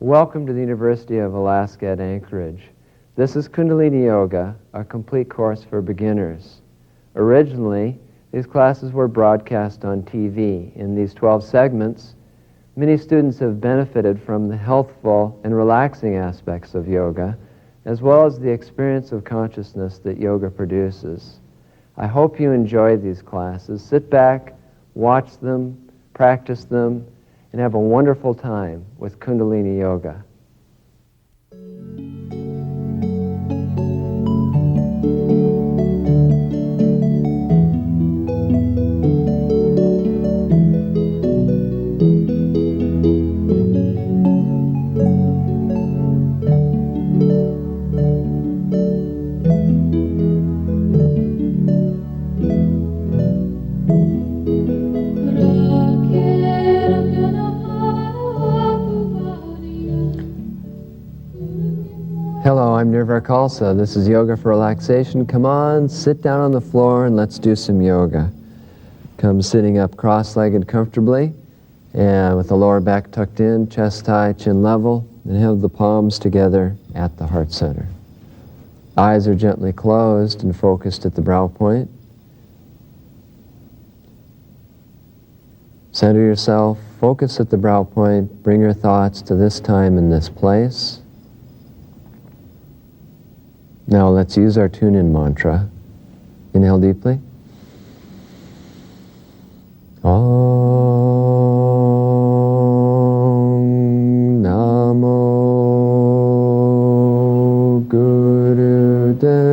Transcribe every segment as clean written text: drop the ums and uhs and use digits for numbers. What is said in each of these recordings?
Welcome to the University of Alaska at Anchorage. This is Kundalini Yoga, a complete course for beginners. Originally, these classes were broadcast on TV. In these 12 segments, many students have benefited from the healthful and relaxing aspects of yoga, as well as the experience of consciousness that yoga produces. I hope you enjoy these classes. Sit back, watch them, practice them, and have a wonderful time with Kundalini Yoga. Hello, I'm Nirvar Khalsa. This is Yoga for Relaxation. Come on, sit down on the floor and let's do some yoga. Come sitting up cross-legged comfortably and with the lower back tucked in, chest high, chin level, and have the palms together at the heart center. Eyes are gently closed and focused at the brow point. Center yourself, focus at the brow point, bring your thoughts to this time and this place. Now let's use our tune-in mantra. Inhale deeply. Om Namo Gurudev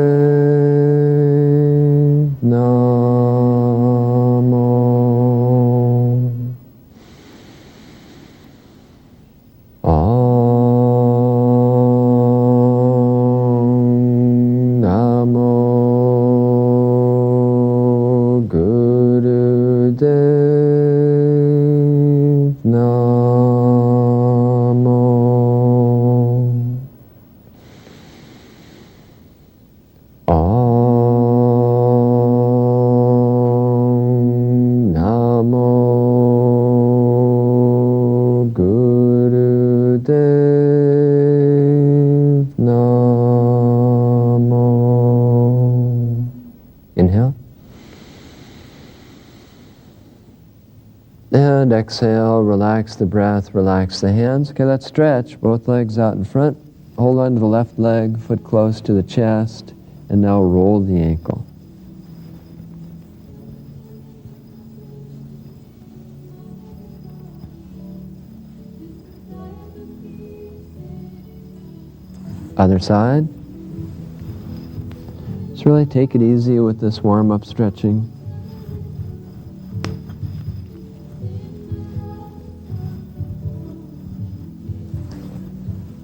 Namo. Inhale. And exhale, relax the breath, relax the hands. Okay, let's stretch. Both legs out in front. Hold on to the left leg, foot close to the chest, and now roll the ankle. Other side. Just really take it easy with this warm-up stretching.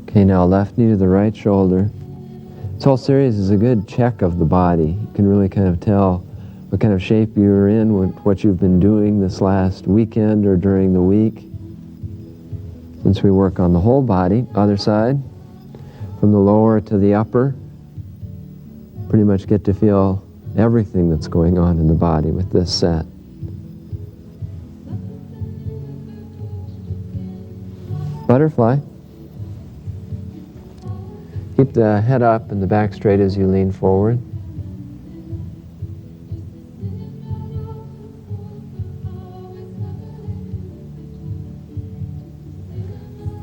Okay, now left knee to the right shoulder. This whole series is a good check of the body. You can really kind of tell what kind of shape you're in, what you've been doing this last weekend or during the week. Since we work on the whole body, other side, from the lower to the upper, pretty much get to feel everything that's going on in the body with this set. Butterfly. Keep the head up and the back straight as you lean forward.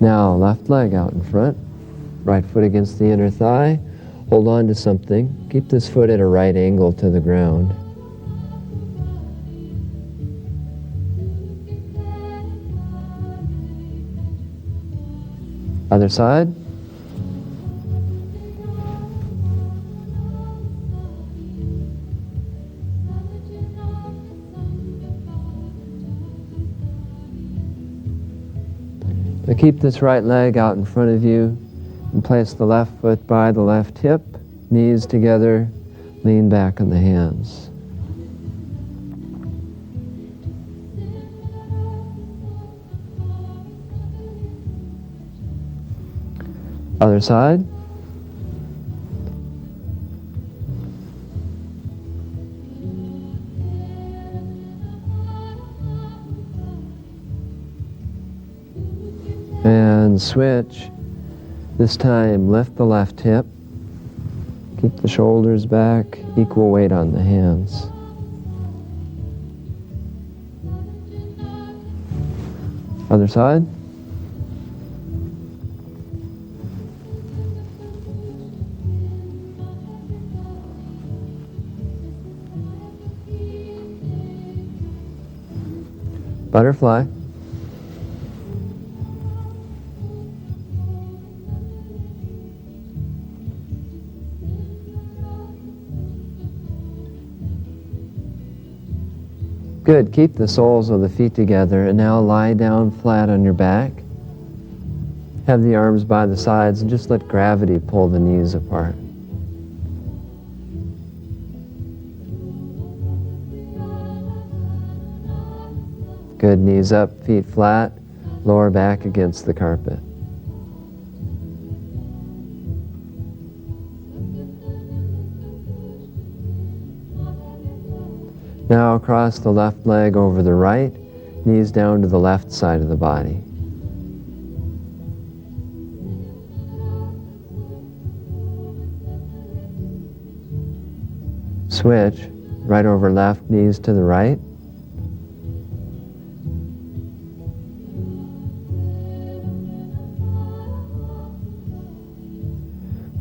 Now, left leg out in front, right foot against the inner thigh. Hold on to something. Keep this foot at a right angle to the ground. Other side. Now keep this right leg out in front of you and place the left foot by the left hip, knees together, lean back on the hands. Other side. And switch. This time, lift the left hip. Keep the shoulders back, equal weight on the hands. Other side. Butterfly. Good. Keep the soles of the feet together, and now lie down flat on your back. Have the arms by the sides and just let gravity pull the knees apart. Good. Knees up, feet flat, lower back against the carpet. Now cross the left leg over the right, knees down to the left side of the body. Switch, right over left, knees to the right.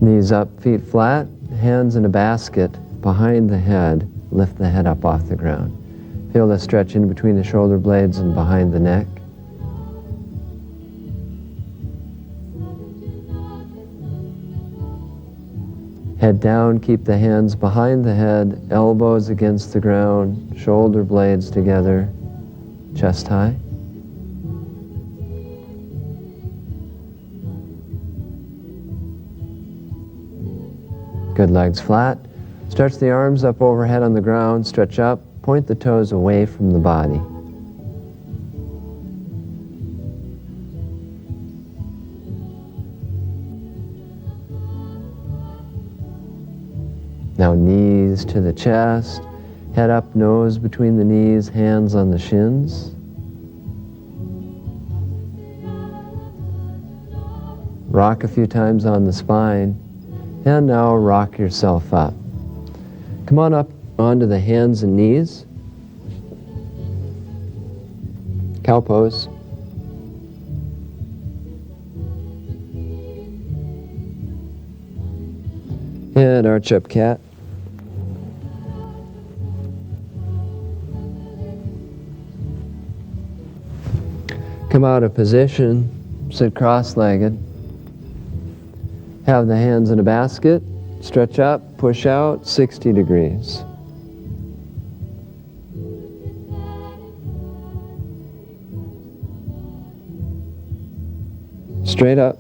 Knees up, feet flat, hands in a basket behind the head. Lift the head up off the ground. Feel the stretch in between the shoulder blades and behind the neck. Head down, keep the hands behind the head, elbows against the ground, shoulder blades together, chest high. Good, legs flat. Stretch the arms up overhead on the ground, stretch up, point the toes away from the body. Now knees to the chest, head up, nose between the knees, hands on the shins. Rock a few times on the spine, and now rock yourself up. Come on up onto the hands and knees. Cow pose. And arch up cat. Come out of position, sit cross-legged. Have the hands in a basket. Stretch up, push out, 60 degrees. Straight up.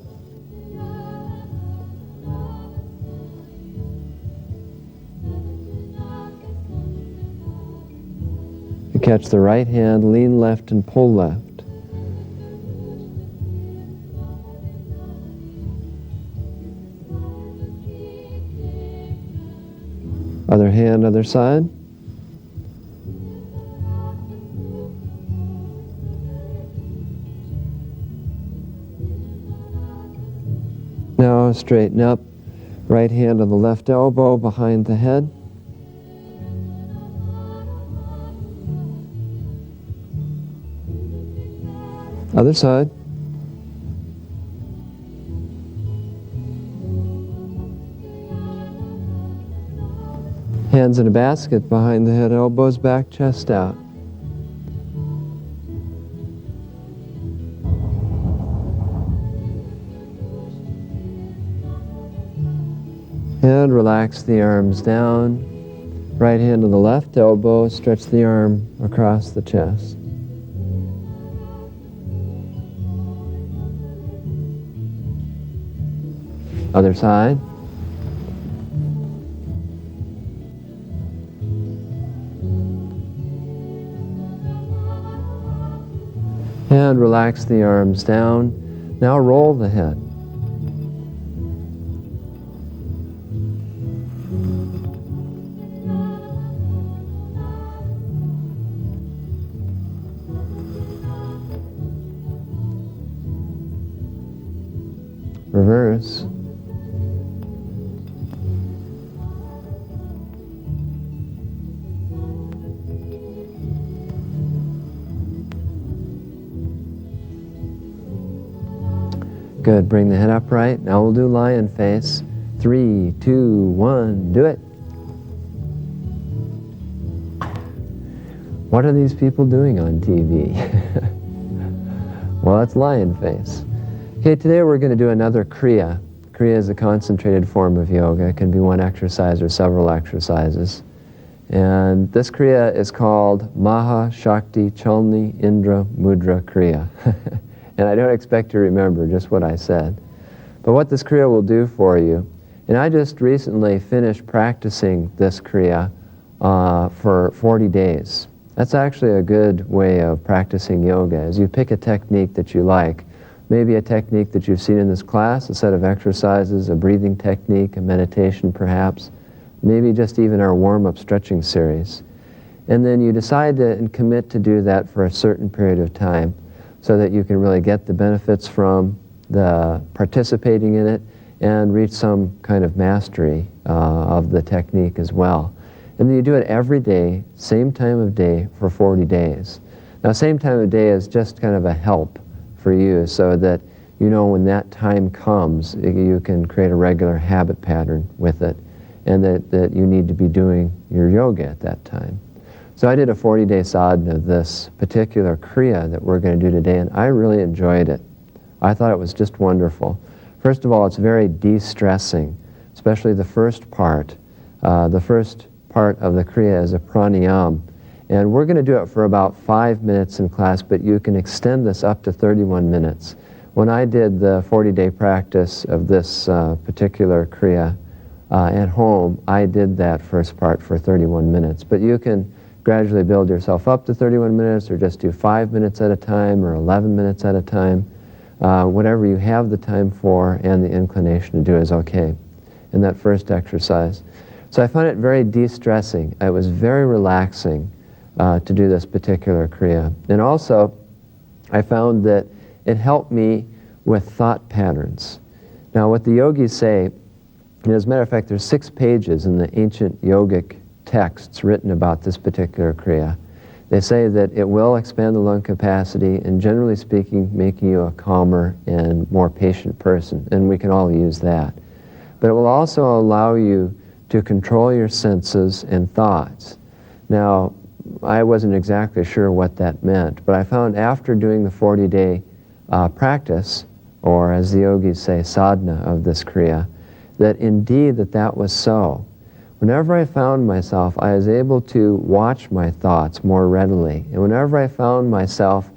You catch the right hand, lean left and pull left. Other hand, other side. Now straighten up. Right hand on the left elbow behind the head. Other side. Hands in a basket behind the head, elbows back, chest out. And relax the arms down. Right hand on the left elbow, stretch the arm across the chest. Other side. And relax the arms down. Now roll the head. Reverse. Good. Bring the head upright. Now we'll do lion face. 3, 2, 1. Do it. What are these people doing on TV? Well, that's lion face. Okay, today we're going to do another Kriya. Kriya is a concentrated form of yoga. It can be one exercise or several exercises. And this Kriya is called Maha Shakti Chalni Indra Mudra Kriya. And I don't expect you to remember just what I said. But what this Kriya will do for you, and I just recently finished practicing this Kriya for 40 days. That's actually a good way of practicing yoga, is you pick a technique that you like, maybe a technique that you've seen in this class, a set of exercises, a breathing technique, a meditation perhaps, maybe just even our warm-up stretching series. And then you decide to and commit to do that for a certain period of time so that you can really get the benefits from the participating in it and reach some kind of mastery of the technique as well. And then you do it every day, same time of day for 40 days. Now, same time of day is just kind of a help for you so that you know when that time comes, you can create a regular habit pattern with it, and that you need to be doing your yoga at that time. So I did a 40-day sadhana of this particular Kriya that we're going to do today, and I really enjoyed it. I thought it was just wonderful. First of all, it's very de-stressing, especially the first part. The first part of the Kriya is a pranayam, and we're going to do it for about 5 minutes in class, but you can extend this up to 31 minutes. When I did the 40-day practice of this particular Kriya at home, I did that first part for 31 minutes, but you can gradually build yourself up to 31 minutes, or just do 5 minutes at a time, or 11 minutes at a time. Whatever you have the time for and the inclination to do is okay in that first exercise. So I found it very de-stressing. It was very relaxing to do this particular Kriya. And also, I found that it helped me with thought patterns. Now, what the yogis say, and as a matter of fact, there's 6 pages in the ancient yogic texts written about this particular Kriya. They say that it will expand the lung capacity and, generally speaking, making you a calmer and more patient person, and we can all use that. But it will also allow you to control your senses and thoughts. Now, I wasn't exactly sure what that meant, but I found after doing the 40-day practice, or as the yogis say, sadhana of this Kriya, that indeed that was so. Whenever I found myself, I was able to watch my thoughts more readily. And whenever I found myself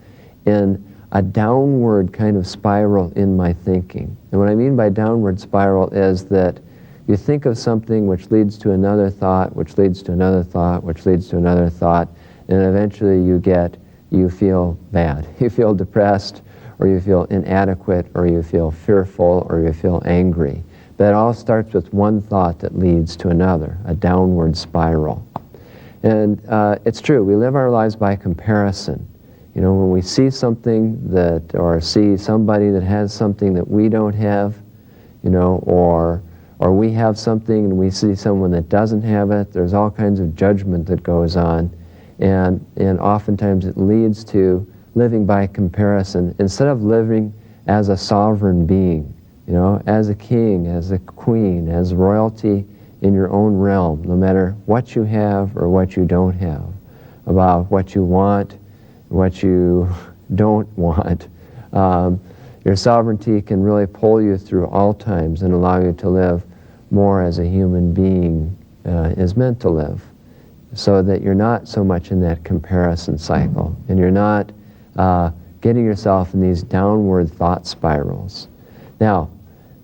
in a downward kind of spiral in my thinking, and what I mean by downward spiral is that you think of something which leads to another thought, which leads to another thought, which leads to another thought, and eventually you feel bad. You feel depressed, or you feel inadequate, or you feel fearful, or you feel angry. But it all starts with one thought that leads to another, a downward spiral. And it's true, we live our lives by comparison. You know, when we see something or see somebody that has something that we don't have, you know, or we have something and we see someone that doesn't have it, there's all kinds of judgment that goes on. And oftentimes it leads to living by comparison instead of living as a sovereign being. You know, as a king, as a queen, as royalty in your own realm, no matter what you have or what you don't have, about what you want, what you don't want. Your sovereignty can really pull you through all times and allow you to live more as a human being is meant to live, so that you're not so much in that comparison cycle, and you're not getting yourself in these downward thought spirals. Now,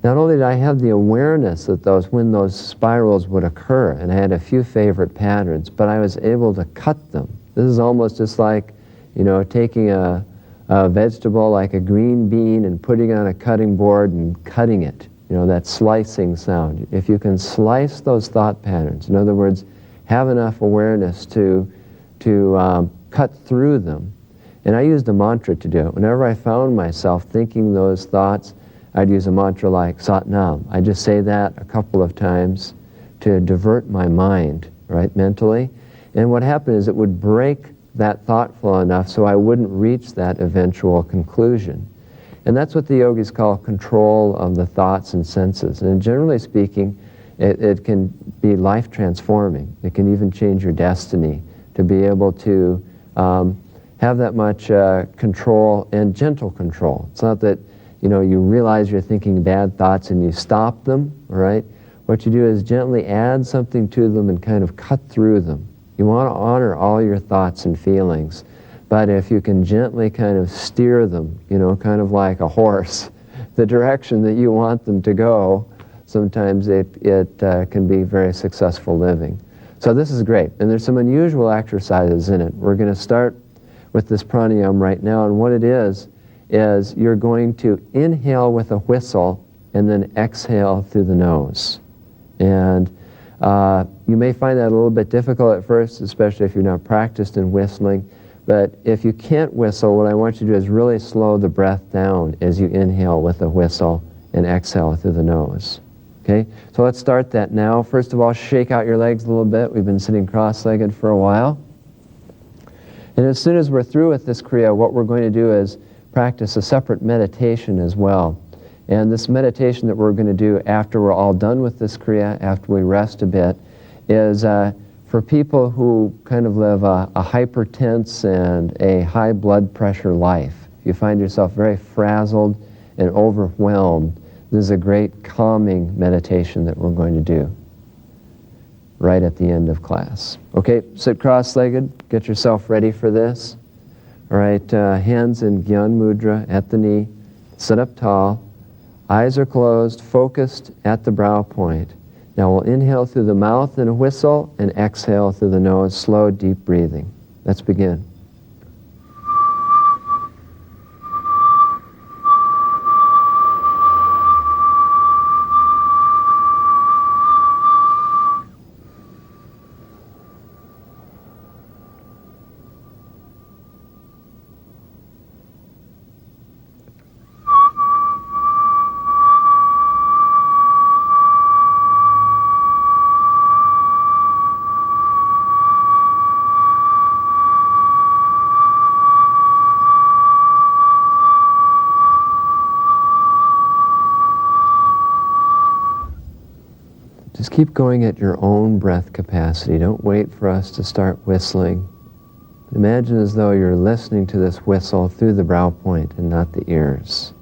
not only did I have the awareness that when those spirals would occur, and I had a few favorite patterns, but I was able to cut them. This is almost just like, you know, taking a vegetable like a green bean and putting it on a cutting board and cutting it. You know, that slicing sound. If you can slice those thought patterns, in other words, have enough awareness to cut through them. And I used a mantra to do it. Whenever I found myself thinking those thoughts, I'd use a mantra like Sat Nam. I just say that a couple of times to divert my mind, right, mentally. And what happened is it would break that thought flow enough so I wouldn't reach that eventual conclusion. And that's what the yogis call control of the thoughts and senses. And generally speaking, it can be life transforming. It can even change your destiny to be able to have that much control and gentle control. It's not that you realize you're thinking bad thoughts and you stop them, right? What you do is gently add something to them and kind of cut through them. You want to honor all your thoughts and feelings, but if you can gently kind of steer them, kind of like a horse, the direction that you want them to go, sometimes it can be very successful living. So this is great, and there's some unusual exercises in it. We're going to start with this pranayama right now, and what it is you're going to inhale with a whistle and then exhale through the nose. And you may find that a little bit difficult at first, especially if you're not practiced in whistling. But if you can't whistle, what I want you to do is really slow the breath down as you inhale with a whistle and exhale through the nose. Okay? So let's start that now. First of all, shake out your legs a little bit. We've been sitting cross-legged for a while. And as soon as we're through with this kriya, what we're going to do is practice a separate meditation as well. And this meditation that we're going to do after we're all done with this kriya, after we rest a bit, is for people who kind of live a hypertense and a high blood pressure life. If you find yourself very frazzled and overwhelmed, this is a great calming meditation that we're going to do right at the end of class. Okay, sit cross-legged, get yourself ready for this. All right, hands in Gyan Mudra at the knee, sit up tall. Eyes are closed, focused at the brow point. Now we'll inhale through the mouth in a whistle and exhale through the nose, slow, deep breathing. Let's begin. Just keep going at your own breath capacity. Don't wait for us to start whistling. Imagine as though you're listening to this whistle through the brow point and not the ears.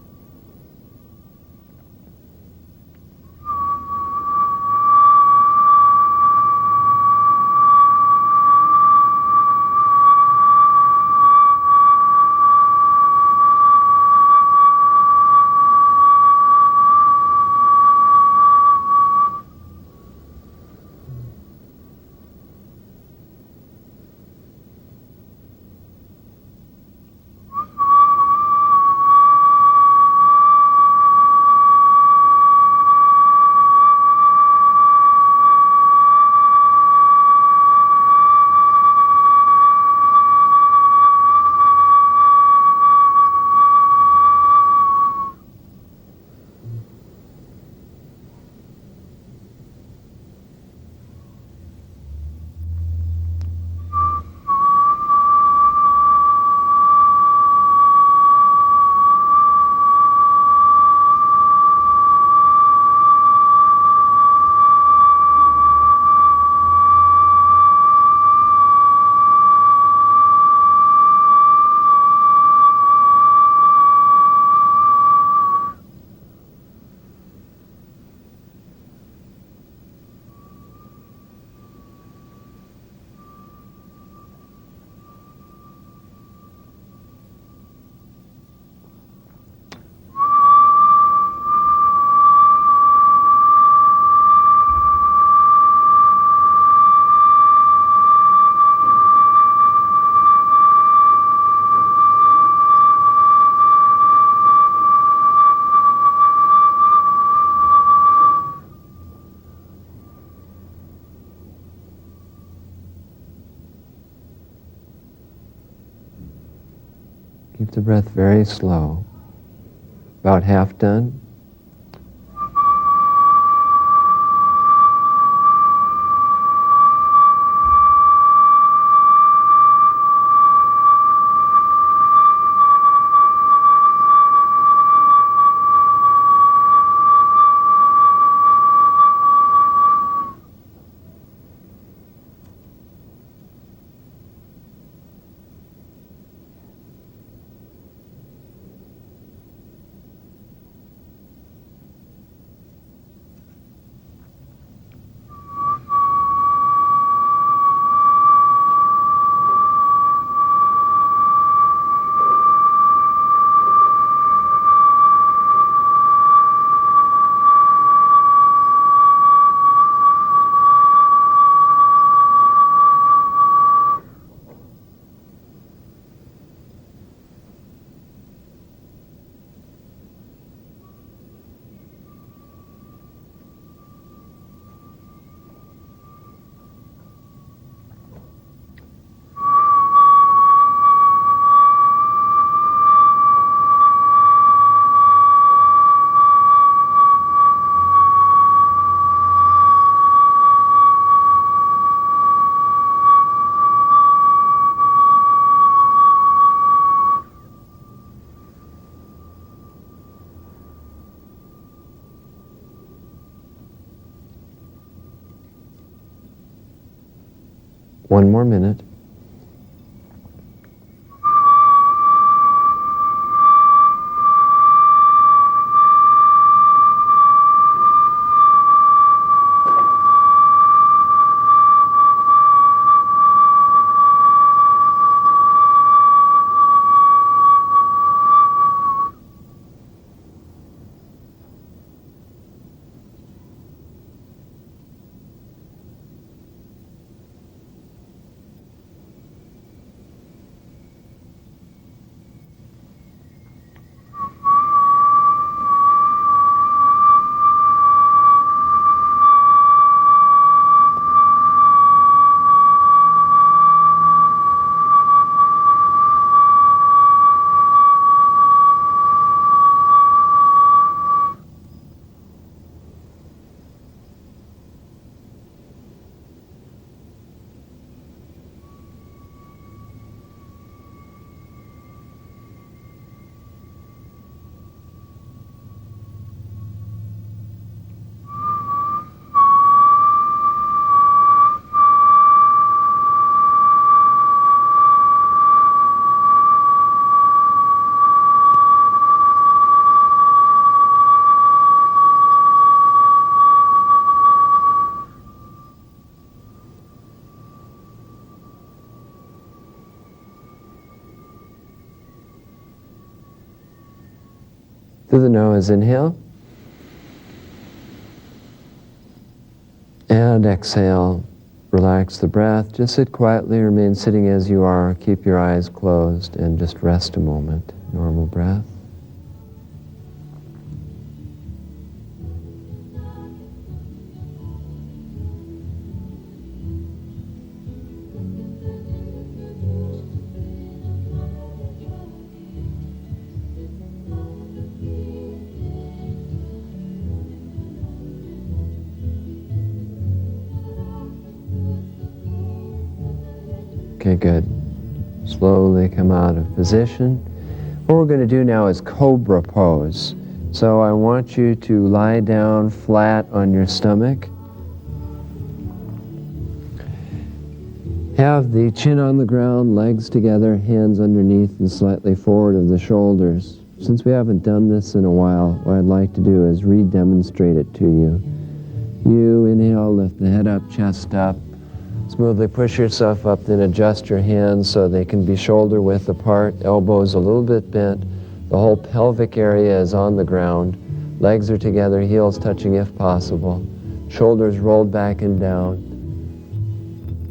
Keep the breath very slow. About half done. One more minute. Through the nose, inhale. And exhale. Relax the breath. Just sit quietly, remain sitting as you are. Keep your eyes closed and just rest a moment. Normal breath. Okay, good. Slowly come out of position. What we're going to do now is cobra pose. So I want you to lie down flat on your stomach. Have the chin on the ground, legs together, hands underneath and slightly forward of the shoulders. Since we haven't done this in a while, what I'd like to do is re-demonstrate it to you. You inhale, lift the head up, chest up. Smoothly push yourself up, then adjust your hands so they can be shoulder width apart, elbows a little bit bent. The whole pelvic area is on the ground. Legs are together, heels touching if possible. Shoulders rolled back and down.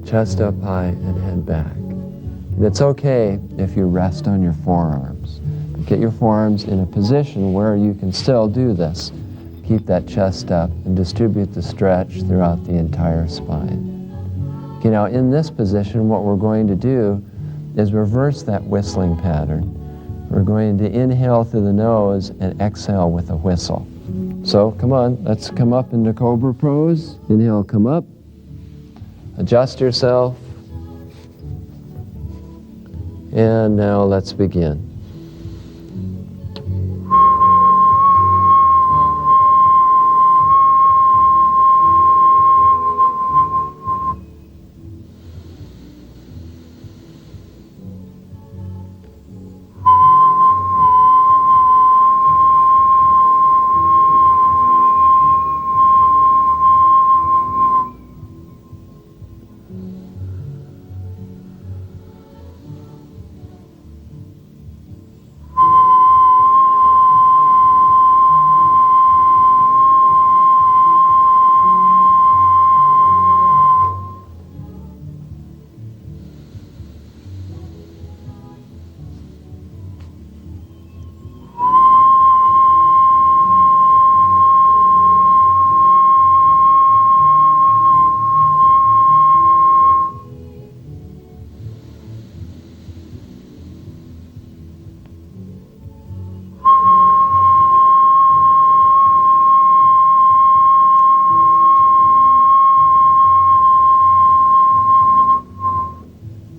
Chest up high and head back. And it's okay if you rest on your forearms. Get your forearms in a position where you can still do this. Keep that chest up and distribute the stretch throughout the entire spine. Okay, now in this position, what we're going to do is reverse that whistling pattern. We're going to inhale through the nose and exhale with a whistle. So come on, let's come up into cobra pose. Inhale, come up. Adjust yourself. And now let's begin.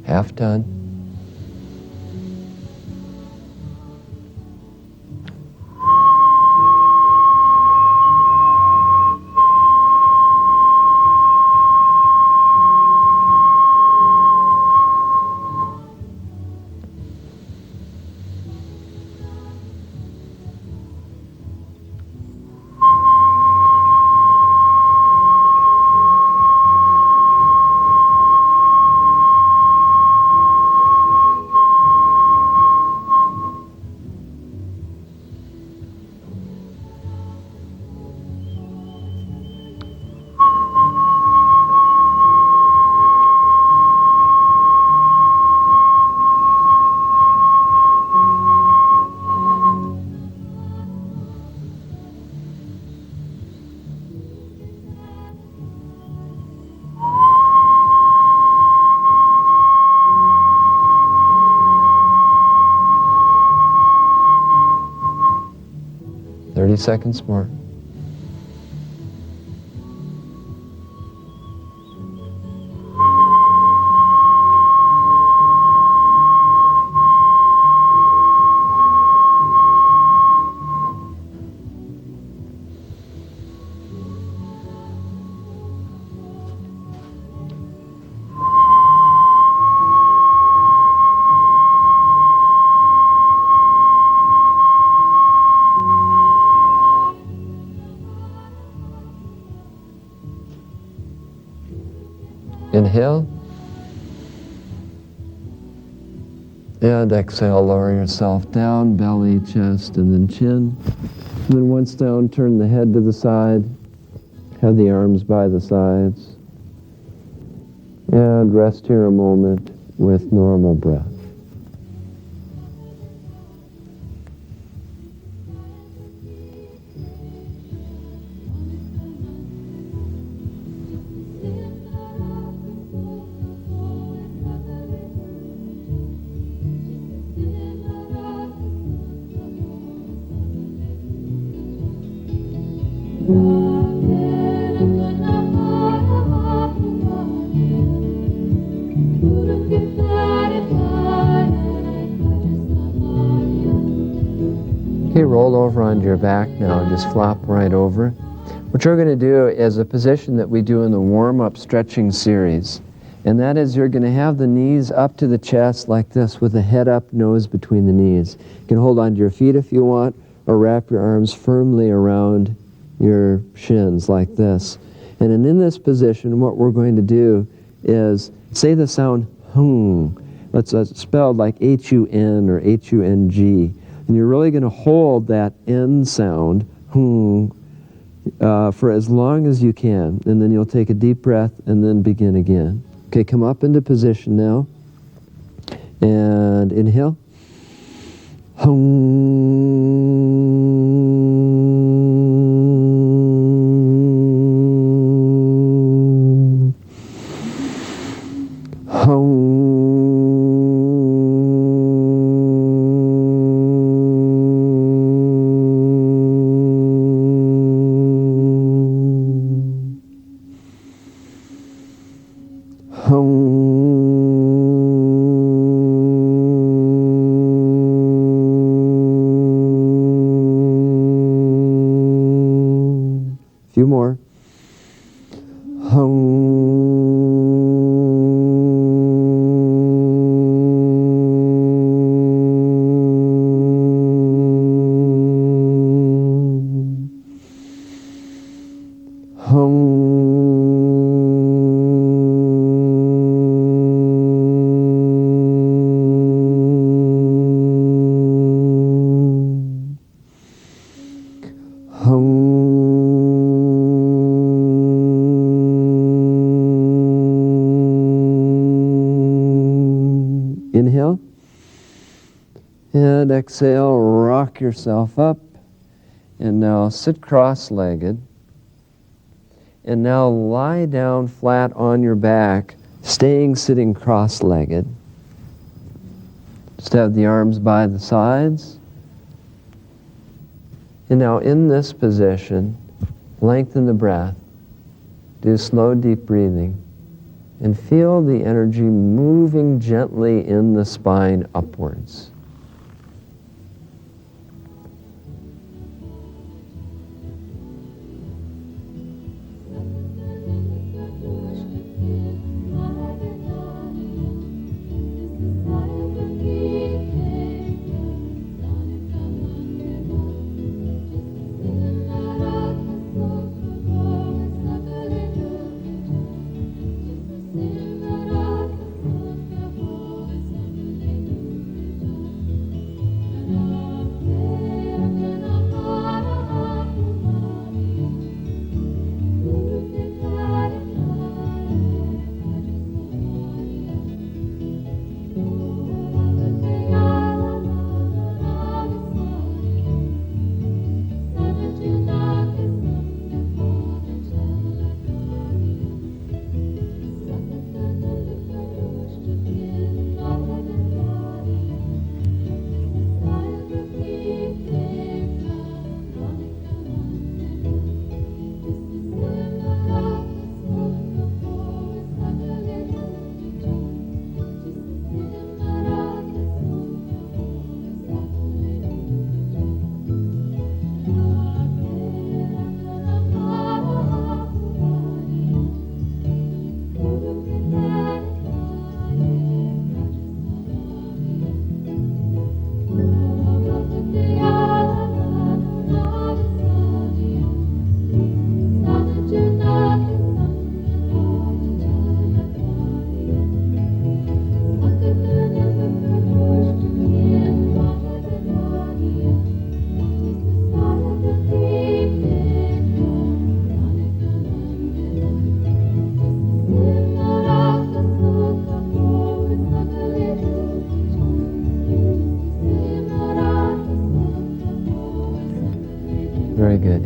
Half done. 30 seconds more. Inhale. And exhale, lower yourself down, belly, chest, and then chin. And then once down, turn the head to the side. Have the arms by the sides. And rest here a moment with normal breath. Okay, roll over onto your back now and just flop right over. What you're going to do is a position that we do in the warm-up stretching series. And that is you're going to have the knees up to the chest like this with the head up, nose between the knees. You can hold onto your feet if you want, or wrap your arms firmly around your shins like this. And then in this position, what we're going to do is say the sound hung. It's spelled like H-U-N or H-U-N-G. And you're really going to hold that N sound hung for as long as you can. And then you'll take a deep breath and then begin again. Okay, come up into position now. And inhale. Hum. Hum. Few more. Inhale. And exhale, rock yourself up. And now sit cross-legged. And now lie down flat on your back, staying sitting cross-legged. Just have the arms by the sides. And now in this position, lengthen the breath. Do slow, deep breathing. And feel the energy moving gently in the spine upwards.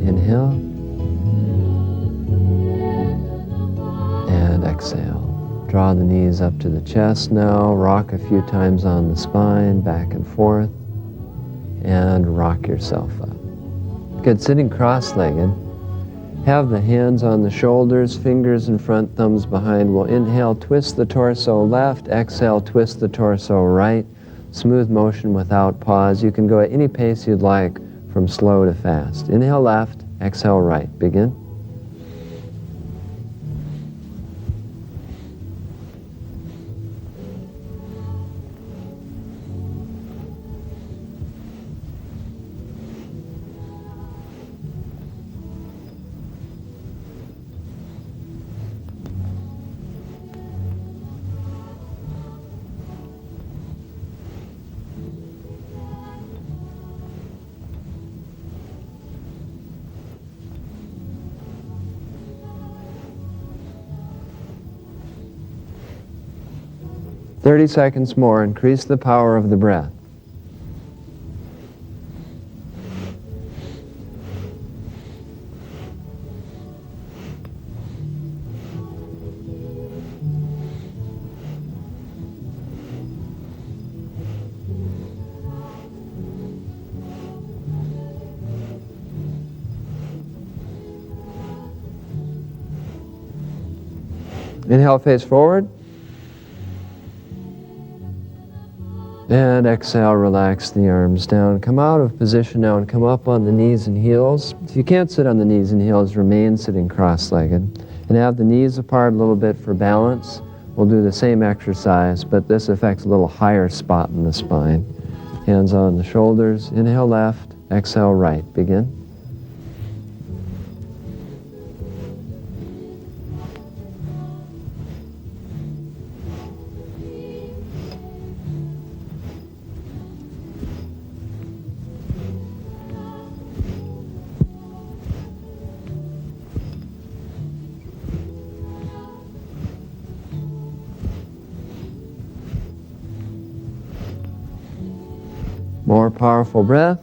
Inhale. And exhale. Draw the knees up to the chest now. Rock a few times on the spine, back and forth. And rock yourself up. Good. Sitting cross-legged. Have the hands on the shoulders, fingers in front, thumbs behind. We'll inhale, twist the torso left. Exhale, twist the torso right. Smooth motion without pause. You can go at any pace you'd like, from slow to fast. Inhale left, exhale right. Begin. "30 seconds more. Increase the power of the breath. Inhale, face forward. And exhale, relax the arms down. Come out of position now and come up on the knees and heels. If you can't sit on the knees and heels, remain sitting cross-legged. And have the knees apart a little bit for balance. We'll do the same exercise, but this affects a little higher spot in the spine. Hands on the shoulders. Inhale left, exhale right. Begin. More powerful breath.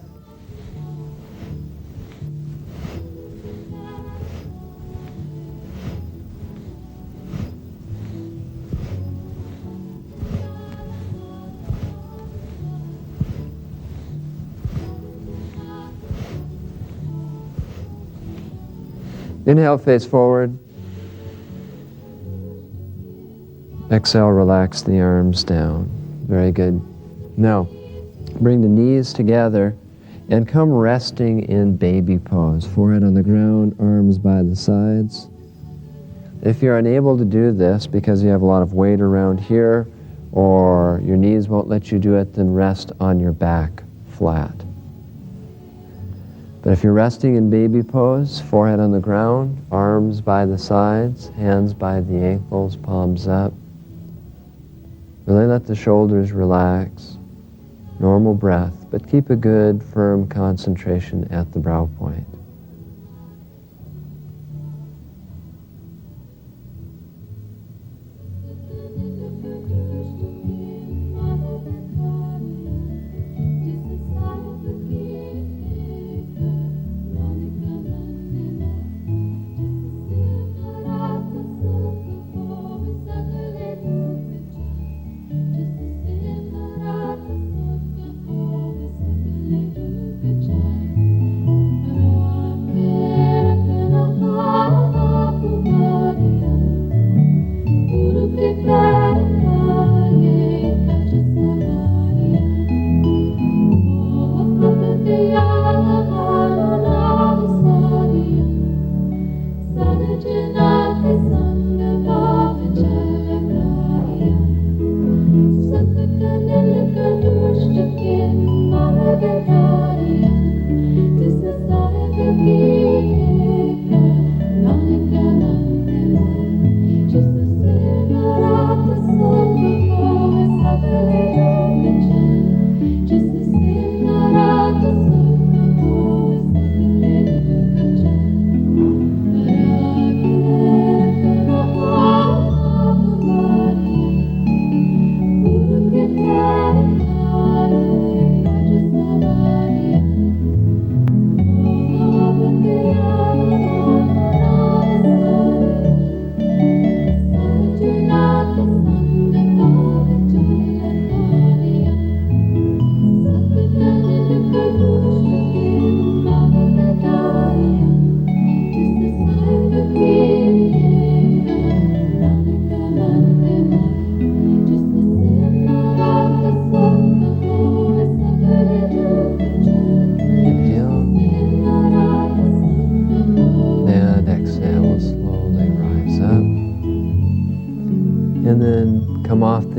Inhale, face forward. Exhale, relax the arms down. Very good. Now, bring the knees together and come resting in baby pose. Forehead on the ground, arms by the sides. If you're unable to do this because you have a lot of weight around here or your knees won't let you do it, then rest on your back flat. But if you're resting in baby pose, forehead on the ground, arms by the sides, hands by the ankles, palms up, really let the shoulders relax. Normal breath, but keep a good, firm concentration at the brow point.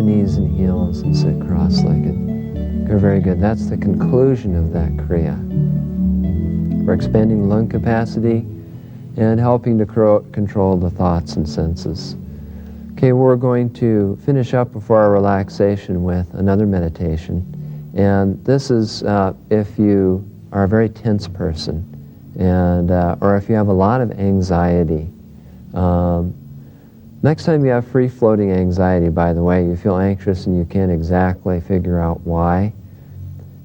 knees and heels and sit cross-legged. Good, very good. That's the conclusion of that Kriya. We're expanding lung capacity and helping to control the thoughts and senses. Okay, we're going to finish up before our relaxation with another meditation. And this is if you are a very tense person, and or if you have a lot of anxiety. Next time you have free-floating anxiety, by the way, you feel anxious and you can't exactly figure out why,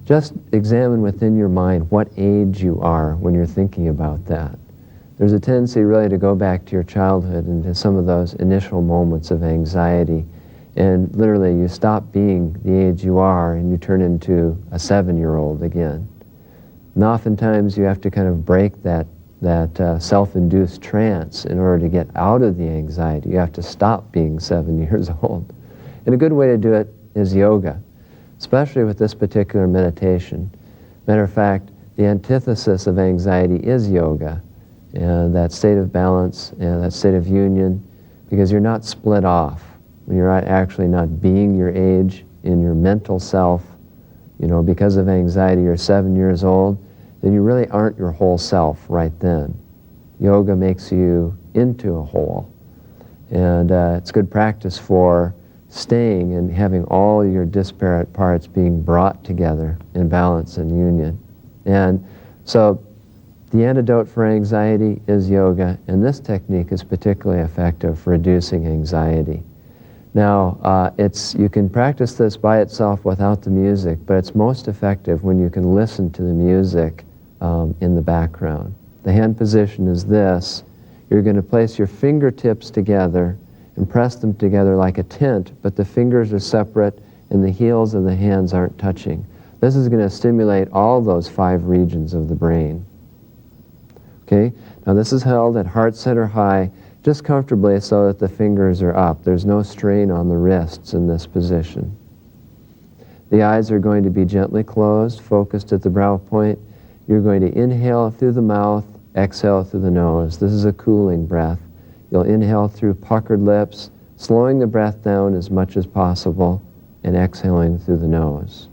just examine within your mind what age you are when you're thinking about that. There's a tendency really to go back to your childhood and to some of those initial moments of anxiety, and literally you stop being the age you are and you turn into a 7-year-old again. And oftentimes you have to kind of break that self-induced trance in order to get out of the anxiety. You have to stop being 7 years old. And a good way to do it is yoga, especially with this particular meditation. Matter of fact, the antithesis of anxiety is yoga, and that state of balance and that state of union, because you're not split off. When you're actually not being your age in your mental self, because of anxiety, you're 7 years old, then you really aren't your whole self right then. Yoga makes you into a whole. And it's good practice for staying and having all your disparate parts being brought together in balance and union. And so the antidote for anxiety is yoga, and this technique is particularly effective for reducing anxiety. Now, you can practice this by itself without the music, but it's most effective when you can listen to the music in the background. The hand position is this. You're going to place your fingertips together and press them together like a tent, but the fingers are separate and the heels of the hands aren't touching. This is going to stimulate all those 5 regions of the brain. Okay? Now this is held at heart center high, just comfortably so that the fingers are up. There's no strain on the wrists in this position. The eyes are going to be gently closed, focused at the brow point. You're going to inhale through the mouth, exhale through the nose. This is a cooling breath. You'll inhale through puckered lips, slowing the breath down as much as possible, and exhaling through the nose.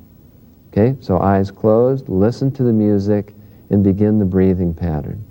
Okay, so eyes closed, listen to the music, and begin the breathing pattern.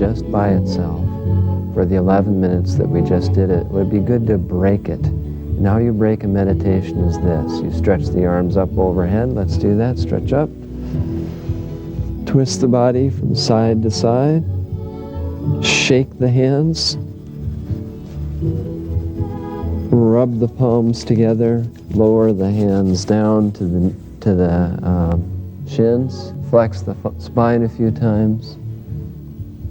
just by itself for the 11 minutes that we just did it, it would be good to break it. And how you break a meditation is this. You stretch the arms up overhead. Let's do that. Stretch up. Twist the body from side to side. Shake the hands. Rub the palms together. Lower the hands down to the shins. Flex the spine a few times.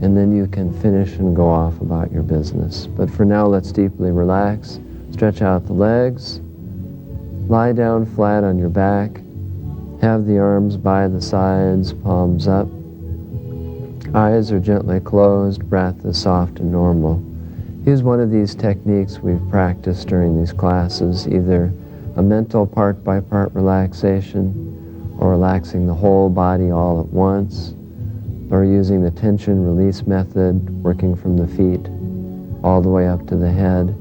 And then you can finish and go off about your business. But for now, let's deeply relax. Stretch out the legs. Lie down flat on your back. Have the arms by the sides, palms up. Eyes are gently closed. Breath is soft and normal. Use one of these techniques we've practiced during these classes, either a mental part-by-part relaxation or relaxing the whole body all at once, or using the tension release method, working from the feet all the way up to the head,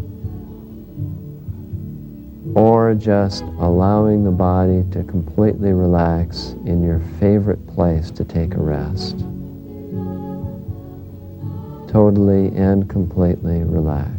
or just allowing the body to completely relax in your favorite place to take a rest. Totally and completely relax.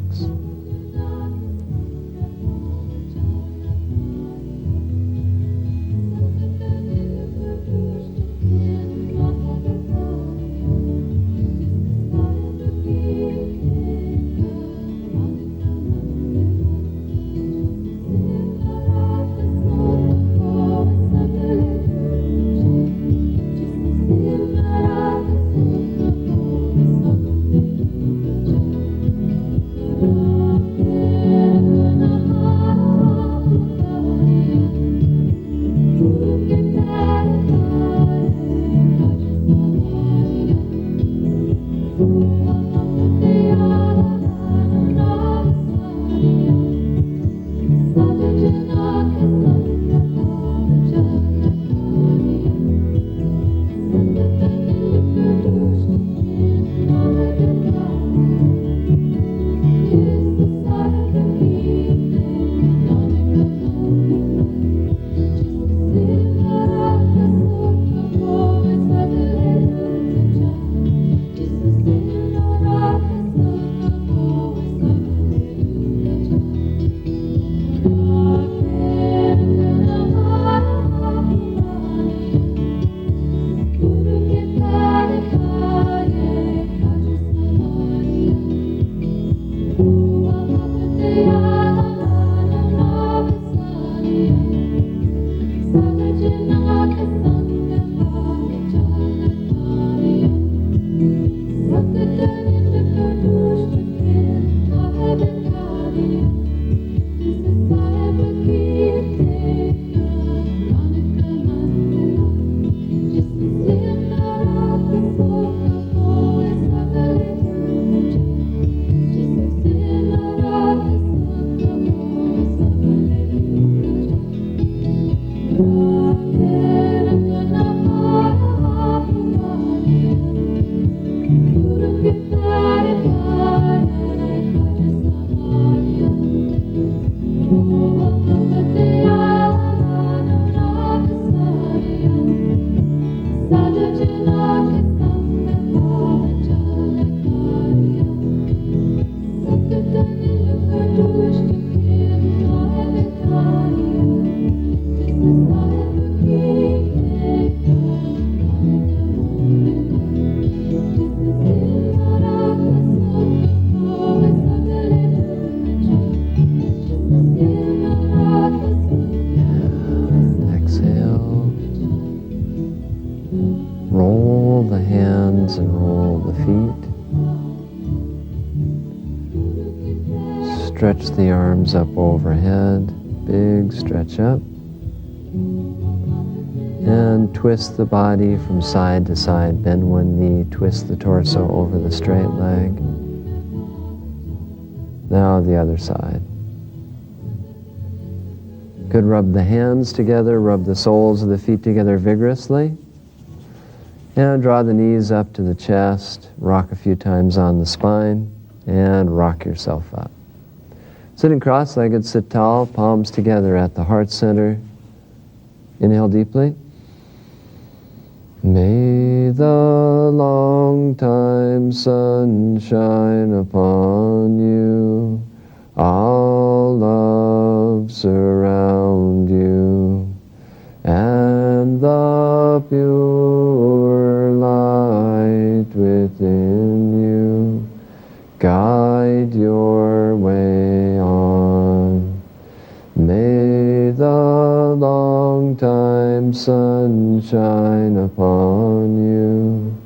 And roll the feet. Stretch the arms up overhead. Big stretch up. And twist the body from side to side. Bend one knee. Twist the torso over the straight leg. Now the other side. Good. Rub the hands together. Rub the soles of the feet together vigorously. And draw the knees up to the chest, rock a few times on the spine, and rock yourself up. Sitting cross-legged, sit tall, palms together at the heart center. Inhale deeply. May the long time sun shine upon you, all love surround you, and the pure light within you guide your way on. May the long time sun shine upon you,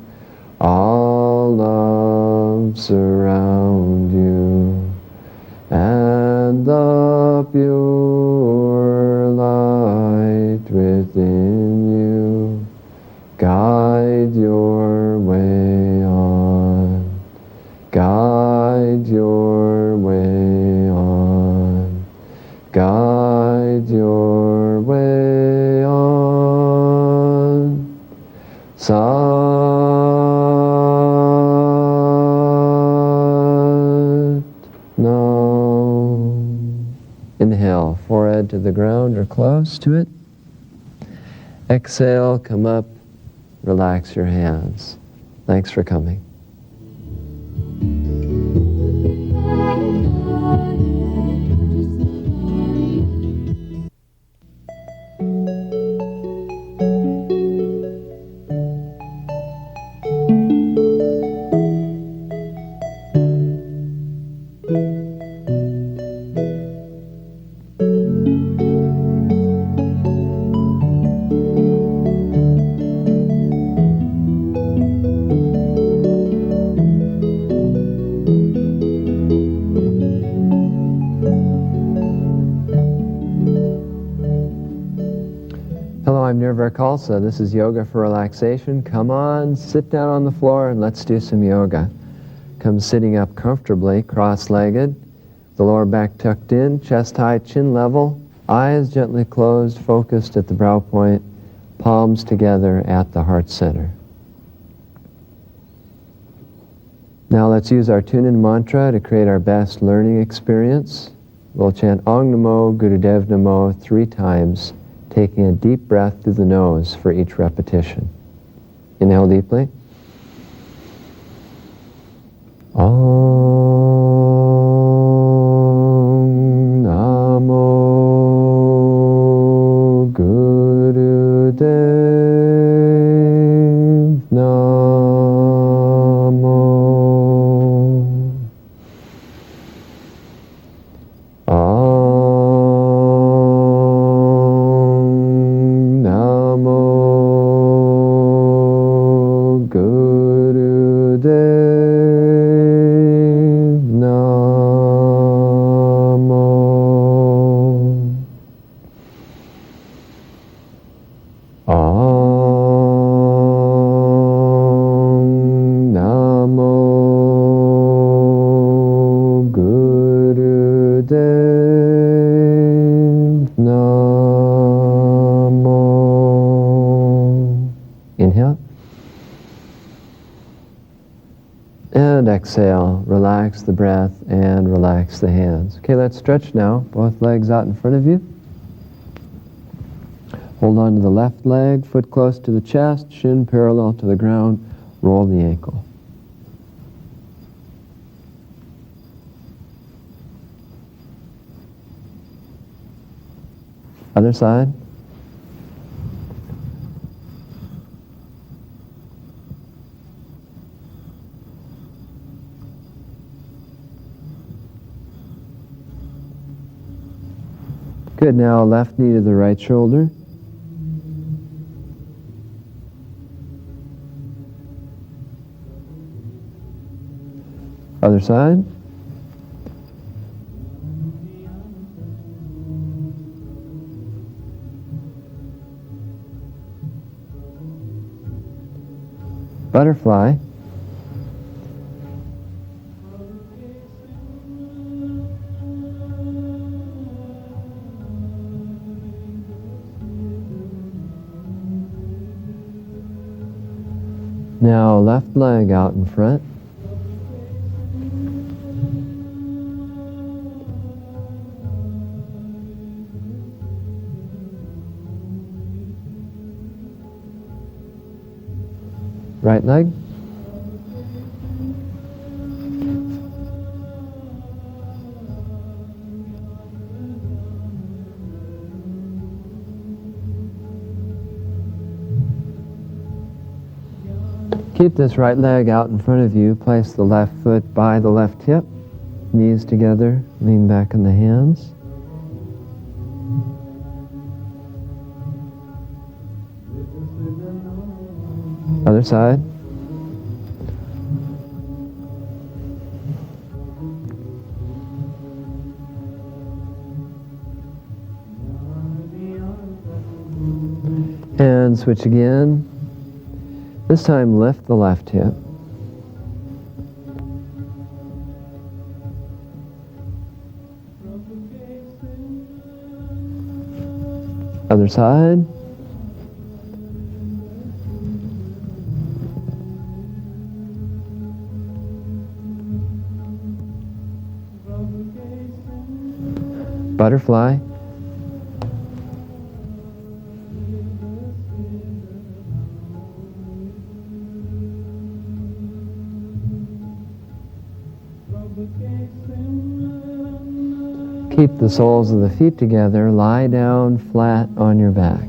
all love surround you, and the pure light within you guide your way on, guide your way on, guide your way on. Sat Nam. Inhale, forehead to the ground or close to it. Exhale, come up, relax your hands. Thanks for coming. Hello, I'm Nirvar Khalsa. This is Yoga for Relaxation. Come on, sit down on the floor and let's do some yoga. Come sitting up comfortably, cross-legged, the lower back tucked in, chest high, chin level, eyes gently closed, focused at the brow point, palms together at the heart center. Now let's use our tune-in mantra to create our best learning experience. We'll chant Ong Namo Gurudev Namo 3 times, taking a deep breath through the nose for each repetition. Inhale deeply. Om Namo Gurudev Namo. Inhale. And exhale. Relax the breath and relax the hands. Okay, let's stretch now. Both legs out in front of you. Hold on to the left leg, foot close to the chest, shin parallel to the ground. Roll the ankle. Other side. Good, now left knee to the right shoulder. Other side. Butterfly. Now left leg out in front. Right leg. Keep this right leg out in front of you. Place the left foot by the left hip. Knees together. Lean back in the hands. Other side. And switch again. This time lift the left hip. Other side. Butterfly. Keep the soles of the feet together. Lie down flat on your back.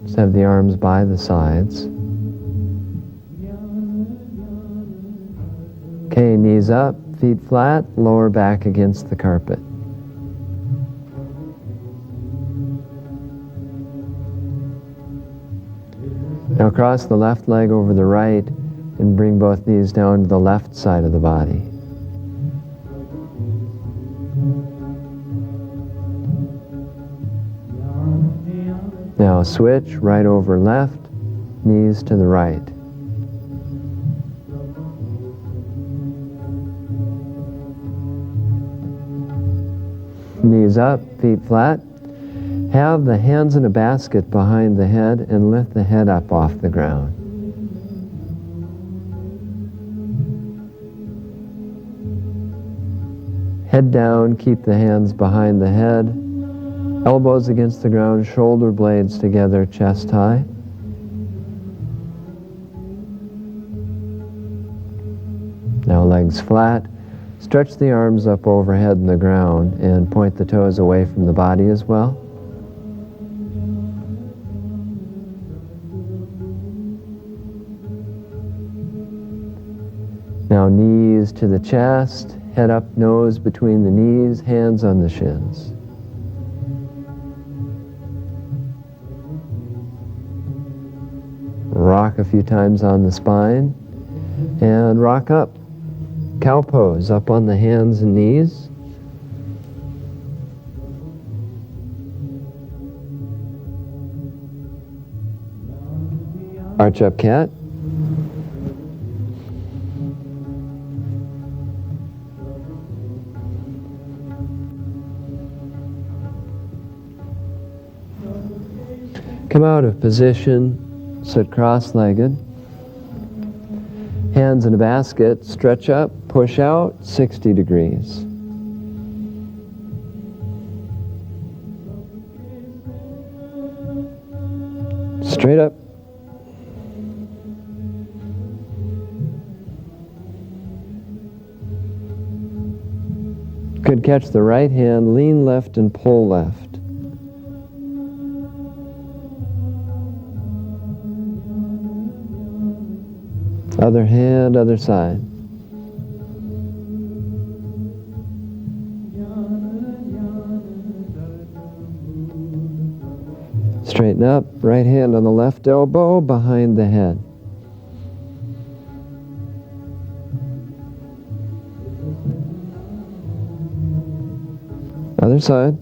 Just have the arms by the sides. Okay, knees up, feet flat, lower back against the carpet. Now cross the left leg over the right and bring both knees down to the left side of the body. Now switch, right over left, knees to the right. Knees up, feet flat. Have the hands in a basket behind the head and lift the head up off the ground. Head down, keep the hands behind the head. Elbows against the ground, shoulder blades together, chest high. Now legs flat. Stretch the arms up overhead in the ground and point the toes away from the body as well. Now knees to the chest, head up, nose between the knees, hands on the shins. Rock a few times on the spine and rock up. Cow pose, up on the hands and knees. Arch up cat. Come out of position, sit cross-legged. Hands in a basket, stretch up, push out, 60 degrees. Straight up. Could catch the right hand, lean left and pull left. Other hand, other side. Straighten up, right hand on the left elbow, behind the head. Other side.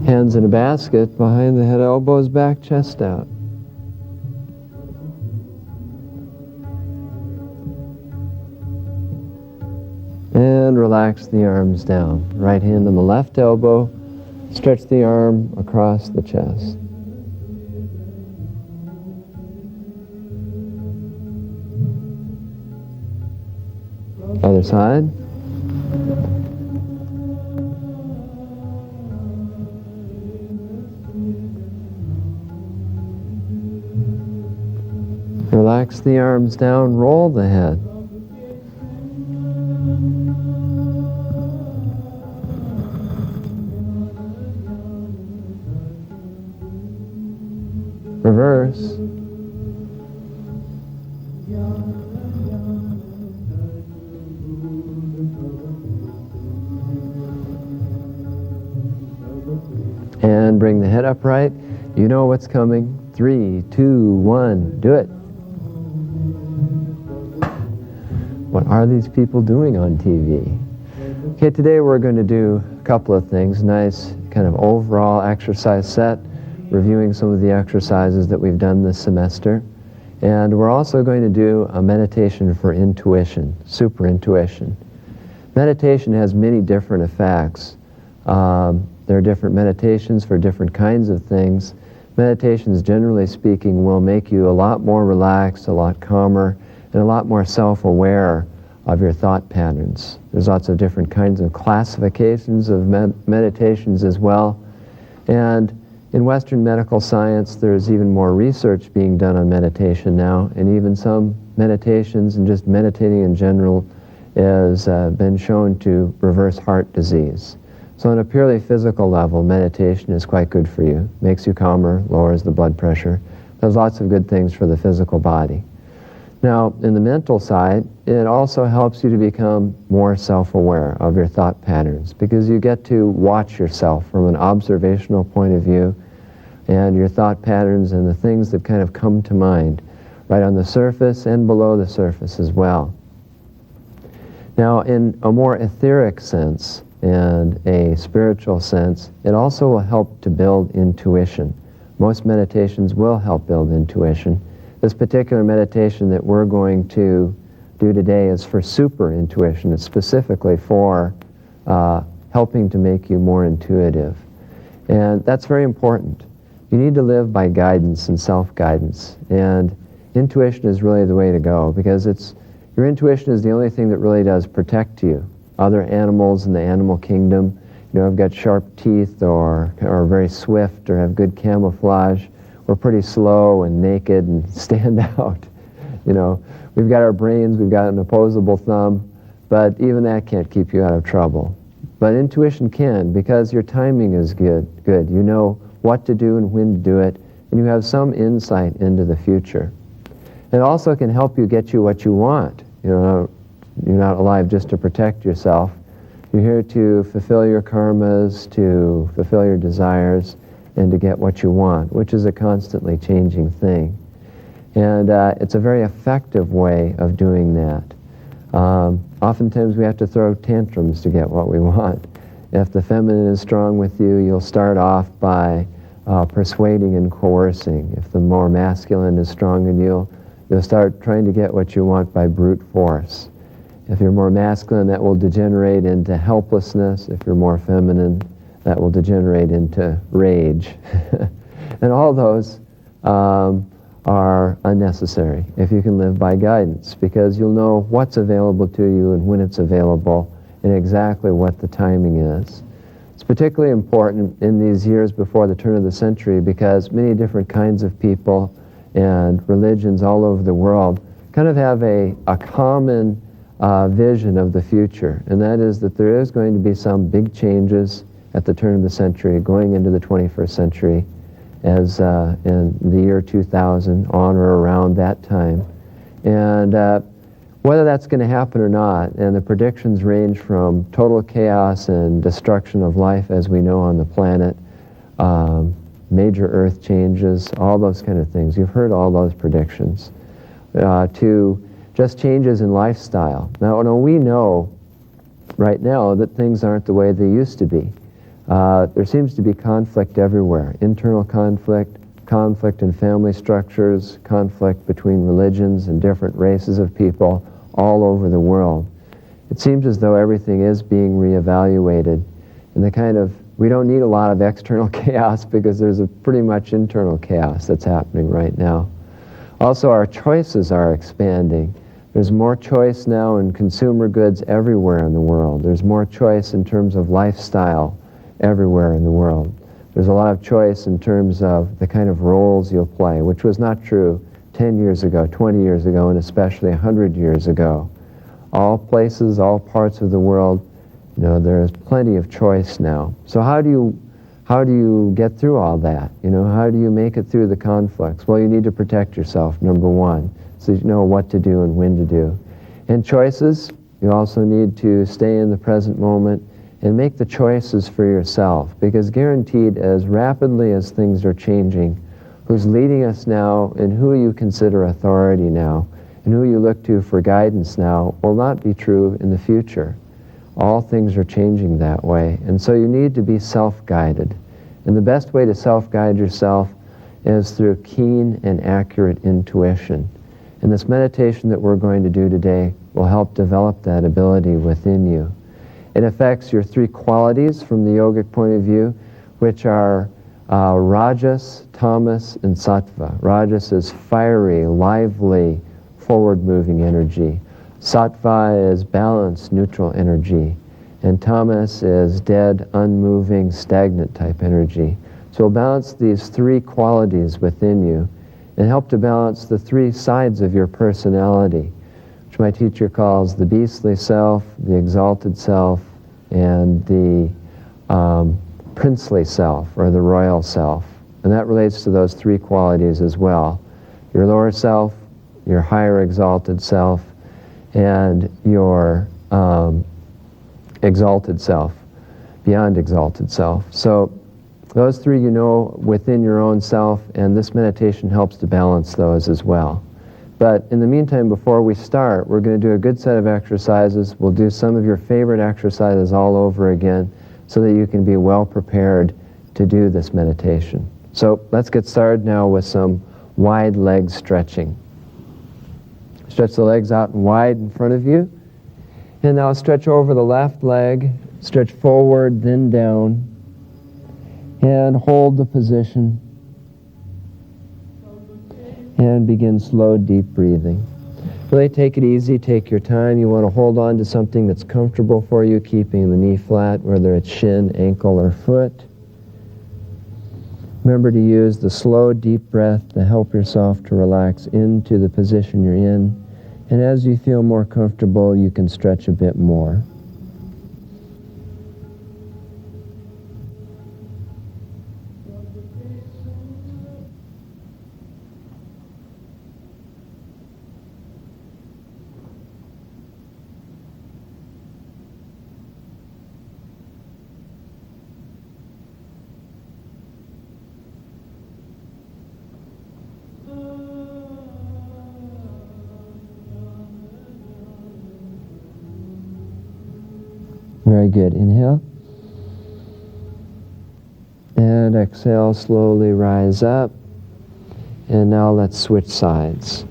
Hands in a basket, behind the head, elbows back, chest out. And relax the arms down. Right hand on the left elbow, stretch the arm across the chest. Other side. Relax the arms down, roll the head. Reverse. And bring the head upright. You know what's coming. 3, 2, 1, do it. What are these people doing on TV? Okay, today we're going to do a couple of things. Nice kind of overall exercise set, reviewing some of the exercises that we've done this semester. And we're also going to do a meditation for intuition, super intuition. Meditation has many different effects. There are different meditations for different kinds of things. Meditations, generally speaking, will make you a lot more relaxed, a lot calmer, and a lot more self-aware of your thought patterns. There's lots of different kinds of classifications of meditations as well. And in Western medical science, there's even more research being done on meditation now, and even some meditations and just meditating in general has been shown to reverse heart disease. So on a purely physical level, meditation is quite good for you. Makes you calmer, lowers the blood pressure. There's lots of good things for the physical body. Now, in the mental side, it also helps you to become more self-aware of your thought patterns, because you get to watch yourself from an observational point of view, and your thought patterns and the things that kind of come to mind right on the surface and below the surface as well. Now, in a more etheric sense and a spiritual sense, it also will help to build intuition. Most meditations will help build intuition. This particular meditation that we're going to do today is for super intuition. It's specifically for helping to make you more intuitive. And that's very important. You need to live by guidance and self-guidance. And intuition is really the way to go, because your intuition is the only thing that really does protect you. Other animals in the animal kingdom, have got sharp teeth or are very swift or have good camouflage. We're pretty slow and naked and stand out. We've got our brains, we've got an opposable thumb, but even that can't keep you out of trouble. But intuition can, because your timing is good. You know what to do and when to do it, and you have some insight into the future. It also can help you get you what you want. You're not alive just to protect yourself. You're here to fulfill your karmas, to fulfill your desires, and to get what you want, which is a constantly changing thing. And it's a very effective way of doing that. Oftentimes we have to throw tantrums to get what we want. If the feminine is strong with you, you'll start off by persuading and coercing. If the more masculine is strong in you, you'll start trying to get what you want by brute force. If you're more masculine, that will degenerate into helplessness. If you're more feminine, that will degenerate into rage. And all those are unnecessary if you can live by guidance, because you'll know what's available to you and when it's available and exactly what the timing is. It's particularly important in these years before the turn of the century, because many different kinds of people and religions all over the world kind of have a common vision of the future, and that is that there is going to be some big changes at the turn of the century, going into the 21st century, as in the year 2000, on or around that time. And whether that's going to happen or not, and the predictions range from total chaos and destruction of life as we know on the planet, major earth changes, all those kind of things. You've heard all those predictions. To just changes in lifestyle. Now, we know right now that things aren't the way they used to be. There seems to be conflict everywhere. Internal conflict in family structures, conflict between religions and different races of people all over the world. It seems as though everything is being reevaluated, and we don't need a lot of external chaos, because there's a pretty much internal chaos that's happening right now. Also, our choices are expanding. There's more choice now in consumer goods everywhere in the world. There's more choice in terms of lifestyle everywhere in the world. There's a lot of choice in terms of the kind of roles you'll play, which was not true 10 years ago, 20 years ago, and especially 100 years ago. All places, all parts of the world, there's plenty of choice now. So how do you get through all that? How do you make it through the conflicts? Well, you need to protect yourself, number one, so you know what to do and when to do. And choices, you also need to stay in the present moment and make the choices for yourself, because guaranteed, as rapidly as things are changing, who's leading us now and who you consider authority now and who you look to for guidance now will not be true in the future. All things are changing that way, and so you need to be self-guided. And the best way to self-guide yourself is through keen and accurate intuition. And this meditation that we're going to do today will help develop that ability within you. It affects your three qualities from the yogic point of view, which are Rajas, Tamas, and Sattva. Rajas is fiery, lively, forward-moving energy. Sattva is balanced, neutral energy. And Tamas is dead, unmoving, stagnant type energy. So we'll balance these three qualities within you and help to balance the three sides of your personality, which my teacher calls the beastly self, the exalted self, and the princely self, or the royal self. And that relates to those three qualities as well. Your lower self, your higher exalted self, and your exalted self, beyond exalted self. So those three within your own self, and this meditation helps to balance those as well. But in the meantime, before we start, we're going to do a good set of exercises. We'll do some of your favorite exercises all over again so that you can be well prepared to do this meditation. So let's get started now with some wide leg stretching. Stretch the legs out and wide in front of you. And now stretch over the left leg, stretch forward, then down, and hold the position. And begin slow, deep breathing. Really take it easy, take your time. You want to hold on to something that's comfortable for you, keeping the knee flat, whether it's shin, ankle, or foot. Remember to use the slow, deep breath to help yourself to relax into the position you're in. And as you feel more comfortable, you can stretch a bit more. Very good. Inhale. And exhale, slowly rise up. And now let's switch sides.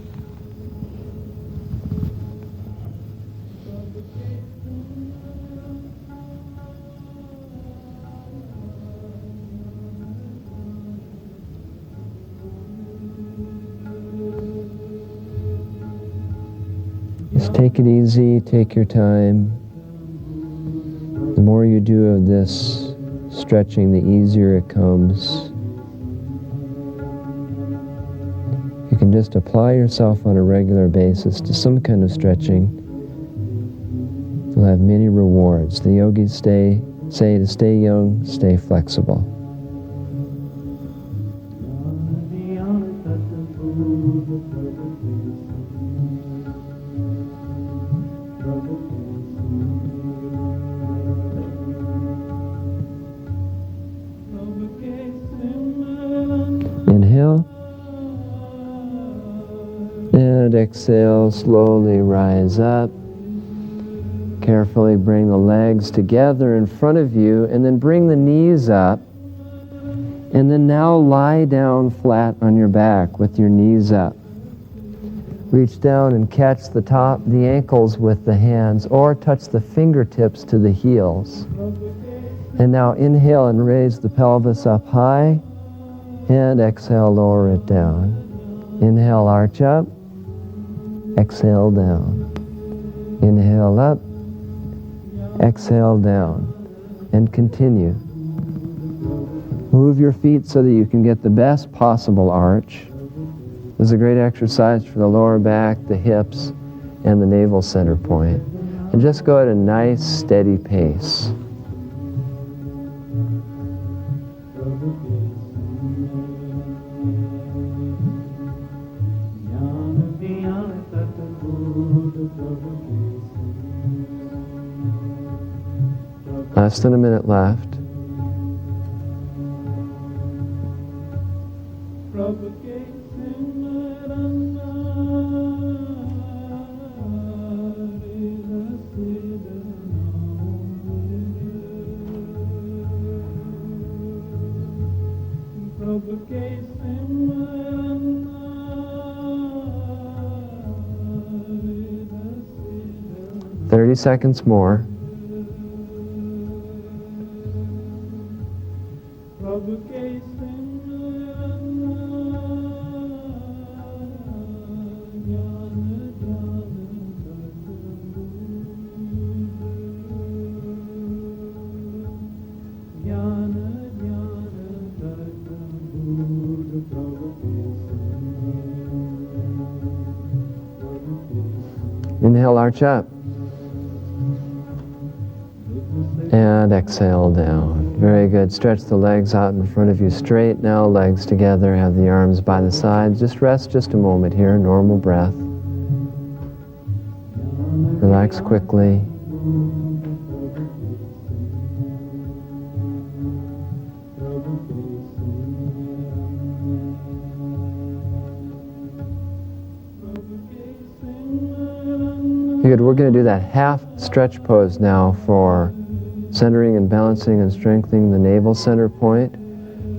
Just take it easy, take your time. The more you do of this stretching, the easier it comes. You can just apply yourself on a regular basis to some kind of stretching. You'll have many rewards. The yogis say to stay young, stay flexible. Inhale, and exhale, slowly rise up. Carefully bring the legs together in front of you, and then bring the knees up. And then now lie down flat on your back with your knees up. Reach down and catch the ankles with the hands, or touch the fingertips to the heels. And now inhale and raise the pelvis up high. And exhale, lower it down. Inhale, arch up. Exhale, down. Inhale up. Exhale, down. And continue. Move your feet so that you can get the best possible arch. This is a great exercise for the lower back, the hips, and the navel center point. And just go at a nice, steady pace. Less than a minute left. "30 seconds more. Inhale, arch up. And exhale down. Very good. Stretch the legs out in front of you straight. Now legs together. Have the arms by the sides. Just rest just a moment here. Normal breath. Relax quickly. Good. We're going to do that half stretch pose now for centering and balancing and strengthening the navel center point.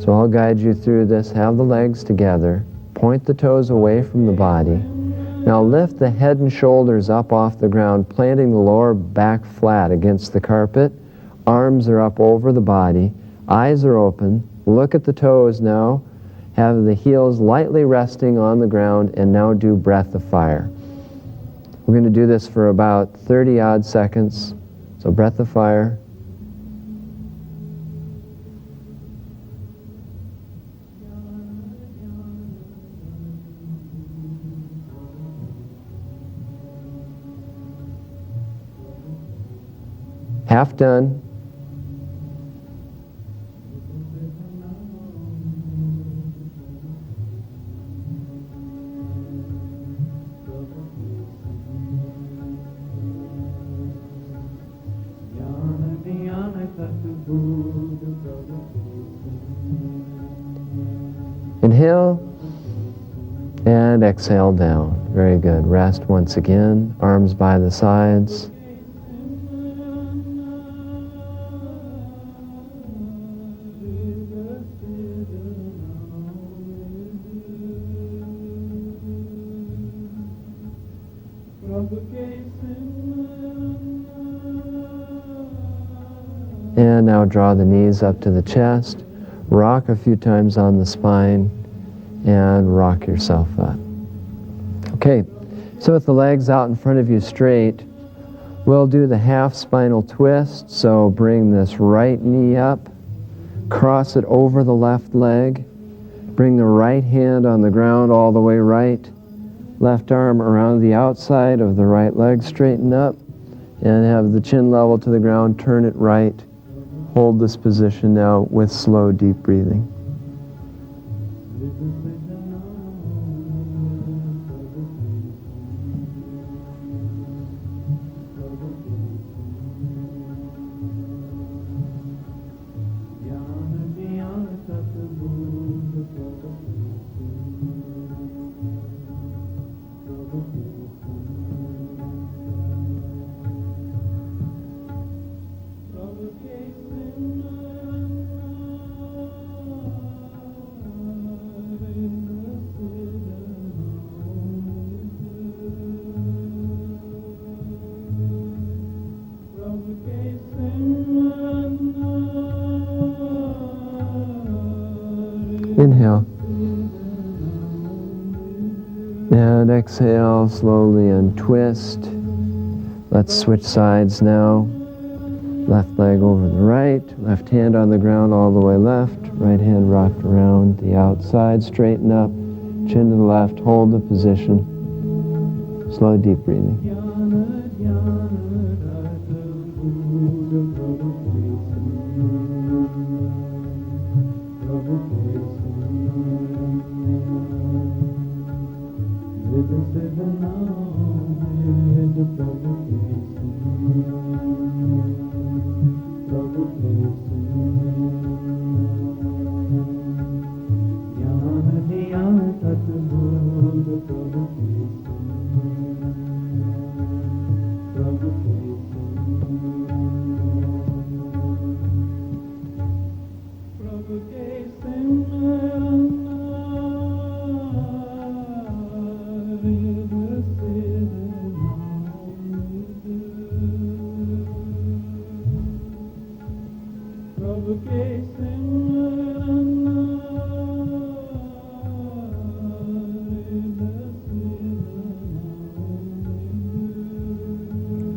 So I'll guide you through this. Have the legs together. Point the toes away from the body. Now lift the head and shoulders up off the ground, planting the lower back flat against the carpet. Arms are up over the body. Eyes are open. Look at the toes now. Have the heels lightly resting on the ground, and now do breath of fire. We're going to do this for about 30 odd seconds. So breath of fire. Half done. Inhale and exhale down. Very good. Rest once again. Arms by the sides. And now draw the knees up to the chest. Rock a few times on the spine and rock yourself up. Okay, so with the legs out in front of you straight, we'll do the half spinal twist. So bring this right knee up, cross it over the left leg, bring the right hand on the ground all the way right, left arm around the outside of the right leg, straighten up, and have the chin level to the ground, turn it right. Hold this position now with slow, deep breathing. Inhale. And exhale slowly and twist. Let's switch sides now. Left leg over the right, left hand on the ground all the way left, right hand wrapped around the outside, straighten up, chin to the left, hold the position. Slow, deep breathing.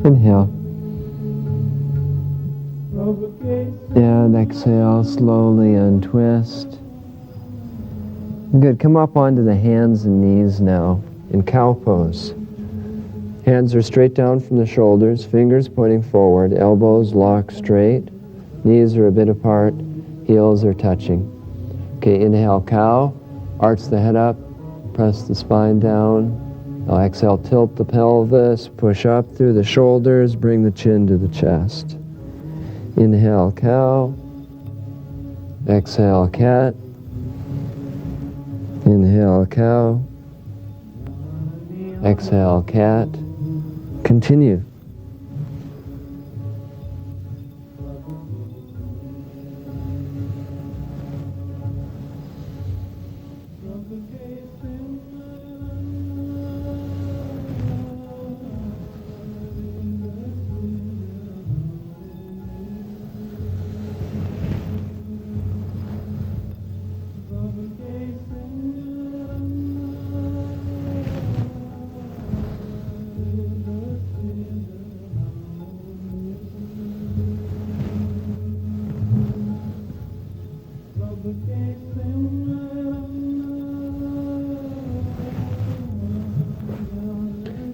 Inhale. And exhale, slowly untwist. Good. Come up onto the hands and knees now in cow pose. Hands are straight down from the shoulders, fingers pointing forward, elbows locked straight, knees are a bit apart, heels are touching. Okay, inhale, cow, arch the head up, press the spine down. Now exhale, tilt the pelvis, push up through the shoulders, bring the chin to the chest. Inhale, cow. Exhale, cat. Inhale, cow. Exhale, cat. Continue.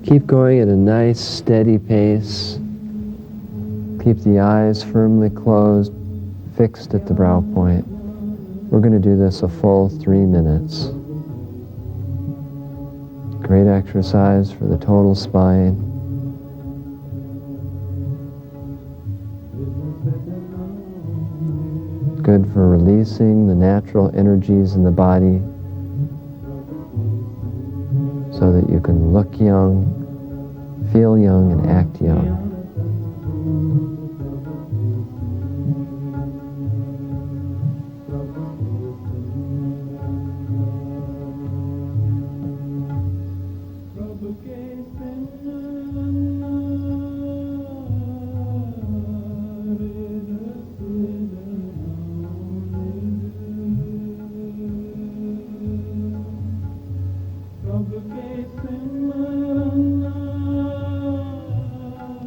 Keep going at a nice, steady pace. Keep the eyes firmly closed, fixed at the brow point. We're going to do this a full 3 minutes. Great exercise for the total spine. Good for releasing the natural energies in the body so that you can look young, feel young, and act young.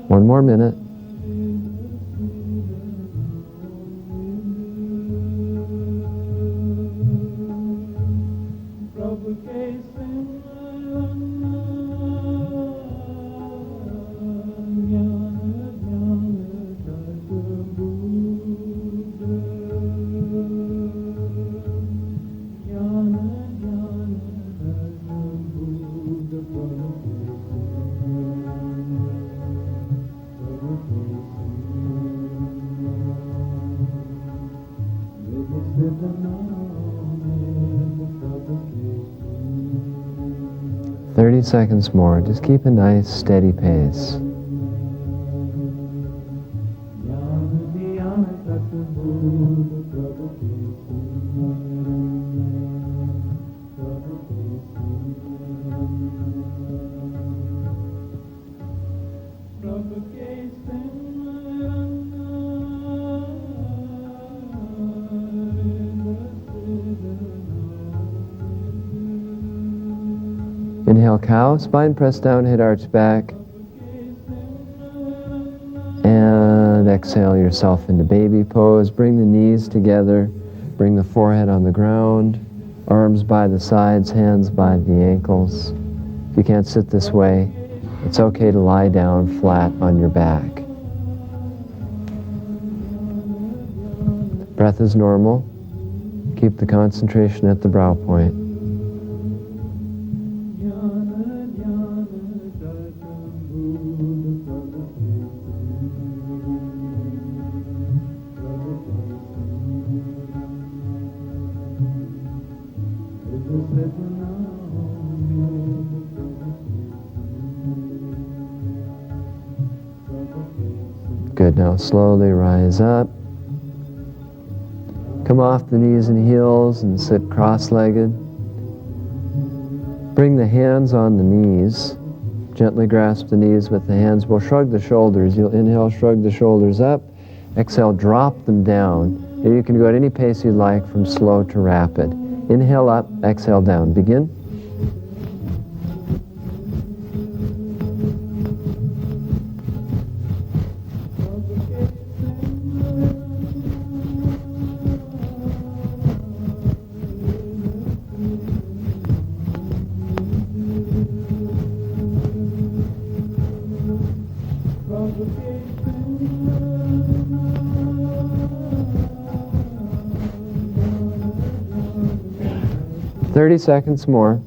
One more minute. "30 seconds more. Just keep a nice, steady pace. Inhale, cow, spine pressed down, head arched back. And exhale yourself into baby pose. Bring the knees together. Bring the forehead on the ground. Arms by the sides, hands by the ankles. If you can't sit this way, it's okay to lie down flat on your back. Breath is normal. Keep the concentration at the brow point. Good, now slowly rise up. Come off the knees and heels and sit cross-legged. Bring the hands on the knees. Gently grasp the knees with the hands. We'll shrug the shoulders. You'll inhale, shrug the shoulders up. Exhale, drop them down. And you can go at any pace you'd like, from slow to rapid. Inhale up, exhale down. Begin. "30 seconds more."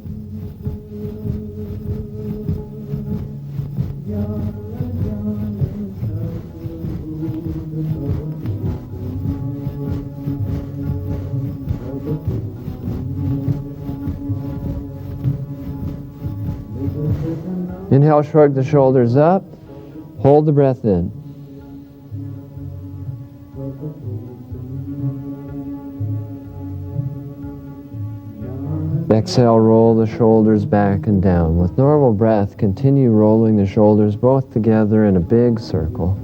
Inhale, shrug the shoulders up. Hold the breath in. Exhale, roll the shoulders back and down. With normal breath, continue rolling the shoulders both together in a big circle.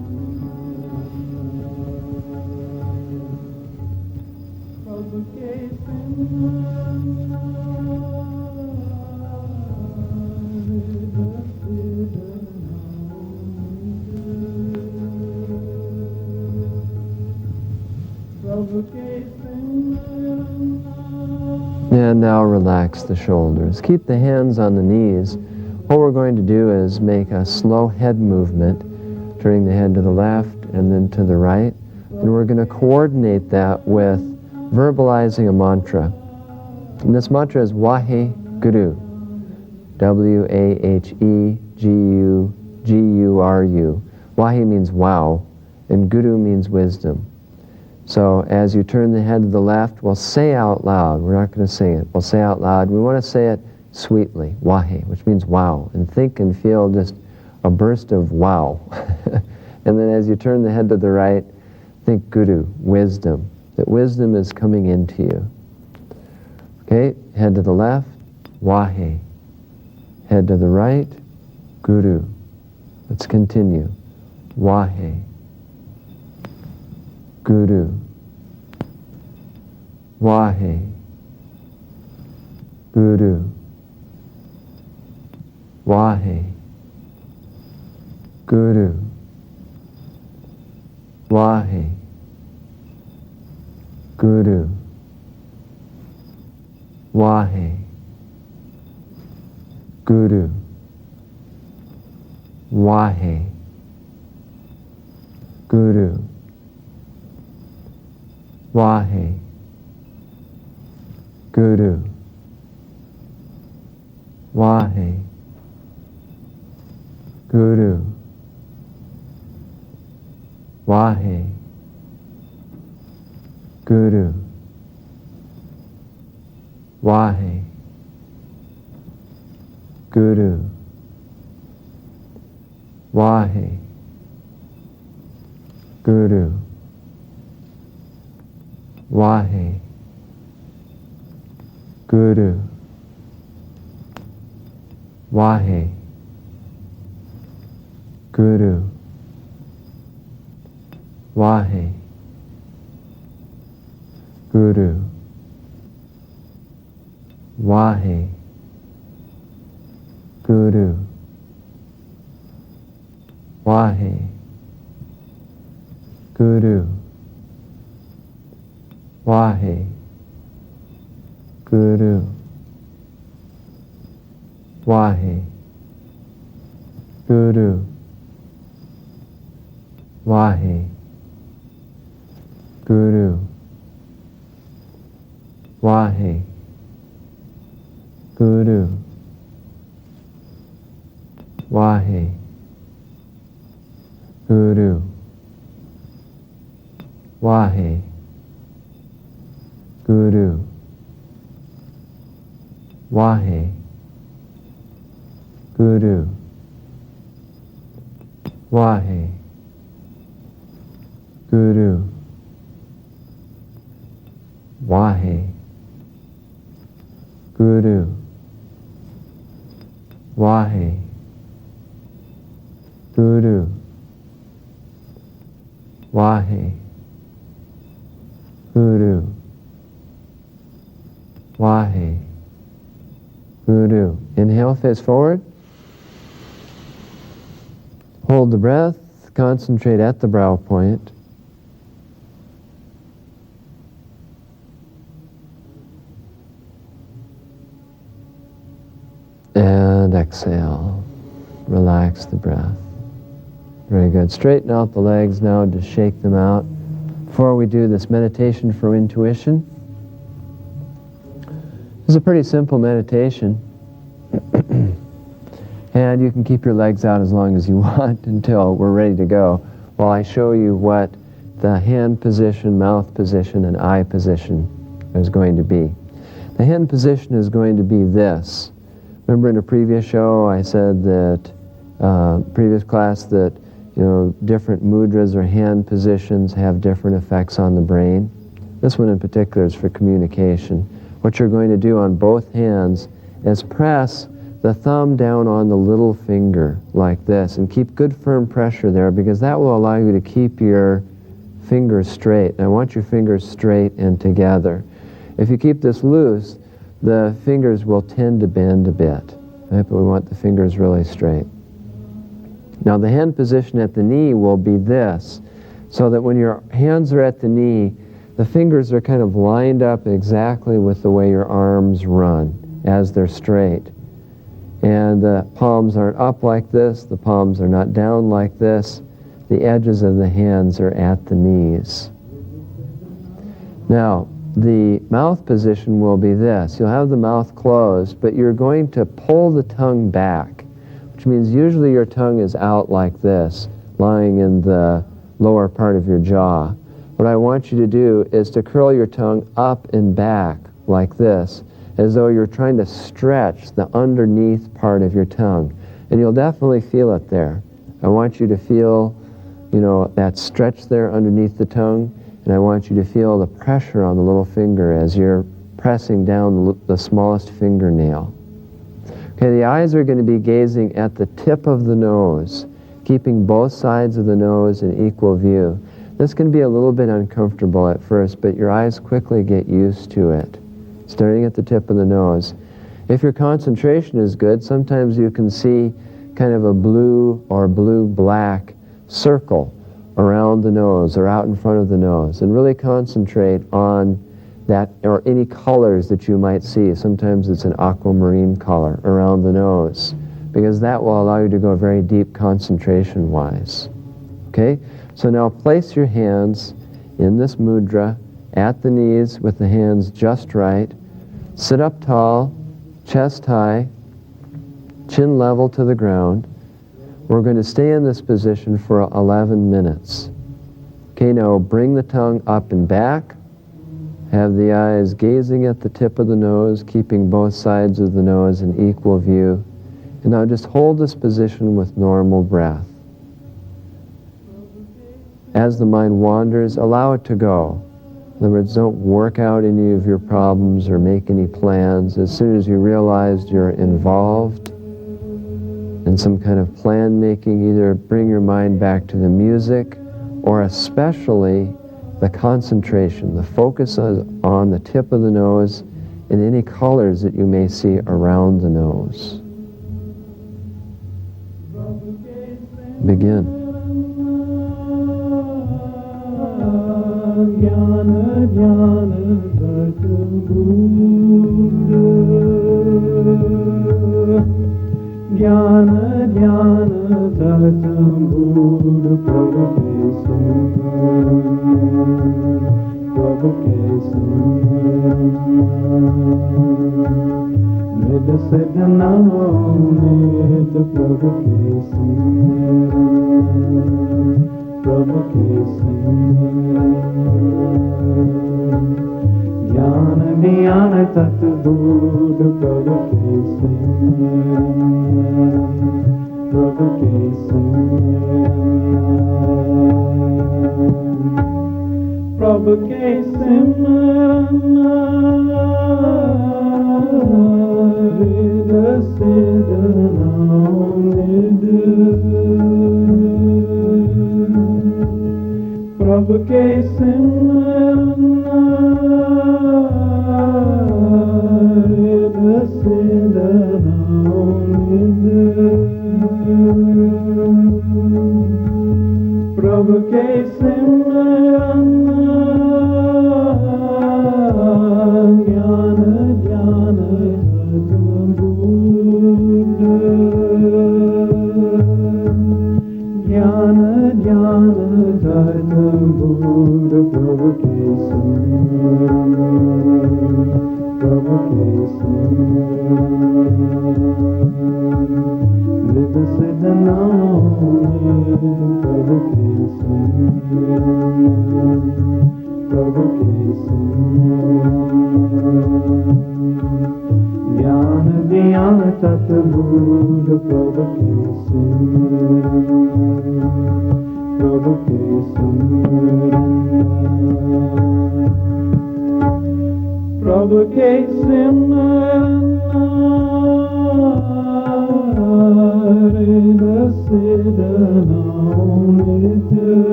And now relax the shoulders. Keep the hands on the knees. What we're going to do is make a slow head movement, turning the head to the left and then to the right. And we're going to coordinate that with verbalizing a mantra. And this mantra is Wahe Guru. W-A-H-E-G-U-G-U-R-U. Wahe means wow, and Guru means wisdom. So as you turn the head to the left, we'll say out loud. We're not going to sing it. We'll say out loud. We want to say it sweetly, Wahe, which means wow. And think and feel just a burst of wow. And then as you turn the head to the right, think Guru, wisdom. That wisdom is coming into you. Okay, head to the left, Wahe. Head to the right, Guru. Let's continue. Wahe. Guru. Wahe. Guru. Wahe. Guru. Wahe. Guru. Wahe. Guru. Wahe. Guru. Wahe. Guru. Wahe. Guru. Wahe. Guru. Wahe. Guru. Wahe. Guru. Wahe. Guru. Wahe. Guru. Wahe. Guru. Wahe. Guru. Wahe. Guru. Wahe. Guru. Wahe. Guru. Wahe. Guru. Wahe. Guru. Wahe. Guru. Wahe. Guru. Wahe. Guru. Wahe. Guru. Wahe. Guru. Wahe. Guru. Wahe. Guru. Wahe. Guru. Inhale, face forward. Hold the breath. Concentrate at the brow point. And exhale. Relax the breath. Very good. Straighten out the legs now, just shake them out. Before we do this meditation for intuition, it's a pretty simple meditation. And you can keep your legs out as long as you want until we're ready to go, while I show you what the hand position, mouth position, and eye position is going to be. The hand position is going to be this. Remember in a previous show I said that, previous class, that different mudras or hand positions have different effects on the brain. This one in particular is for communication. What you're going to do on both hands is press the thumb down on the little finger like this and keep good firm pressure there, because that will allow you to keep your fingers straight. And I want your fingers straight and together. If you keep this loose, the fingers will tend to bend a bit, right? But we want the fingers really straight. Now the hand position at the knee will be this, so that when your hands are at the knee, the fingers are kind of lined up exactly with the way your arms run as they're straight. And the palms aren't up like this, the palms are not down like this, the edges of the hands are at the knees. Now, the mouth position will be this. You'll have the mouth closed, but you're going to pull the tongue back, which means usually your tongue is out like this, lying in the lower part of your jaw. What I want you to do is to curl your tongue up and back like this, as though you're trying to stretch the underneath part of your tongue. And you'll definitely feel it there. I want you to feel, that stretch there underneath the tongue, and I want you to feel the pressure on the little finger as you're pressing down the smallest fingernail. Okay, the eyes are going to be gazing at the tip of the nose, keeping both sides of the nose in equal view. This can be a little bit uncomfortable at first, but your eyes quickly get used to it. Starting at the tip of the nose. If your concentration is good, sometimes you can see kind of a blue or blue-black circle around the nose or out in front of the nose, and really concentrate on that, or any colors that you might see. Sometimes it's an aquamarine color around the nose, because that will allow you to go very deep concentration-wise. Okay? So now place your hands in this mudra at the knees with the hands just right. Sit up tall, chest high, chin level to the ground. We're going to stay in this position for 11 minutes. Okay, now bring the tongue up and back. Have the eyes gazing at the tip of the nose, keeping both sides of the nose in equal view. And now just hold this position with normal breath. As the mind wanders, allow it to go. In other words, don't work out any of your problems or make any plans. As soon as you realize you're involved in some kind of plan making, either bring your mind back to the music, or especially the concentration, the focus on the tip of the nose and any colors that you may see around the nose. Begin.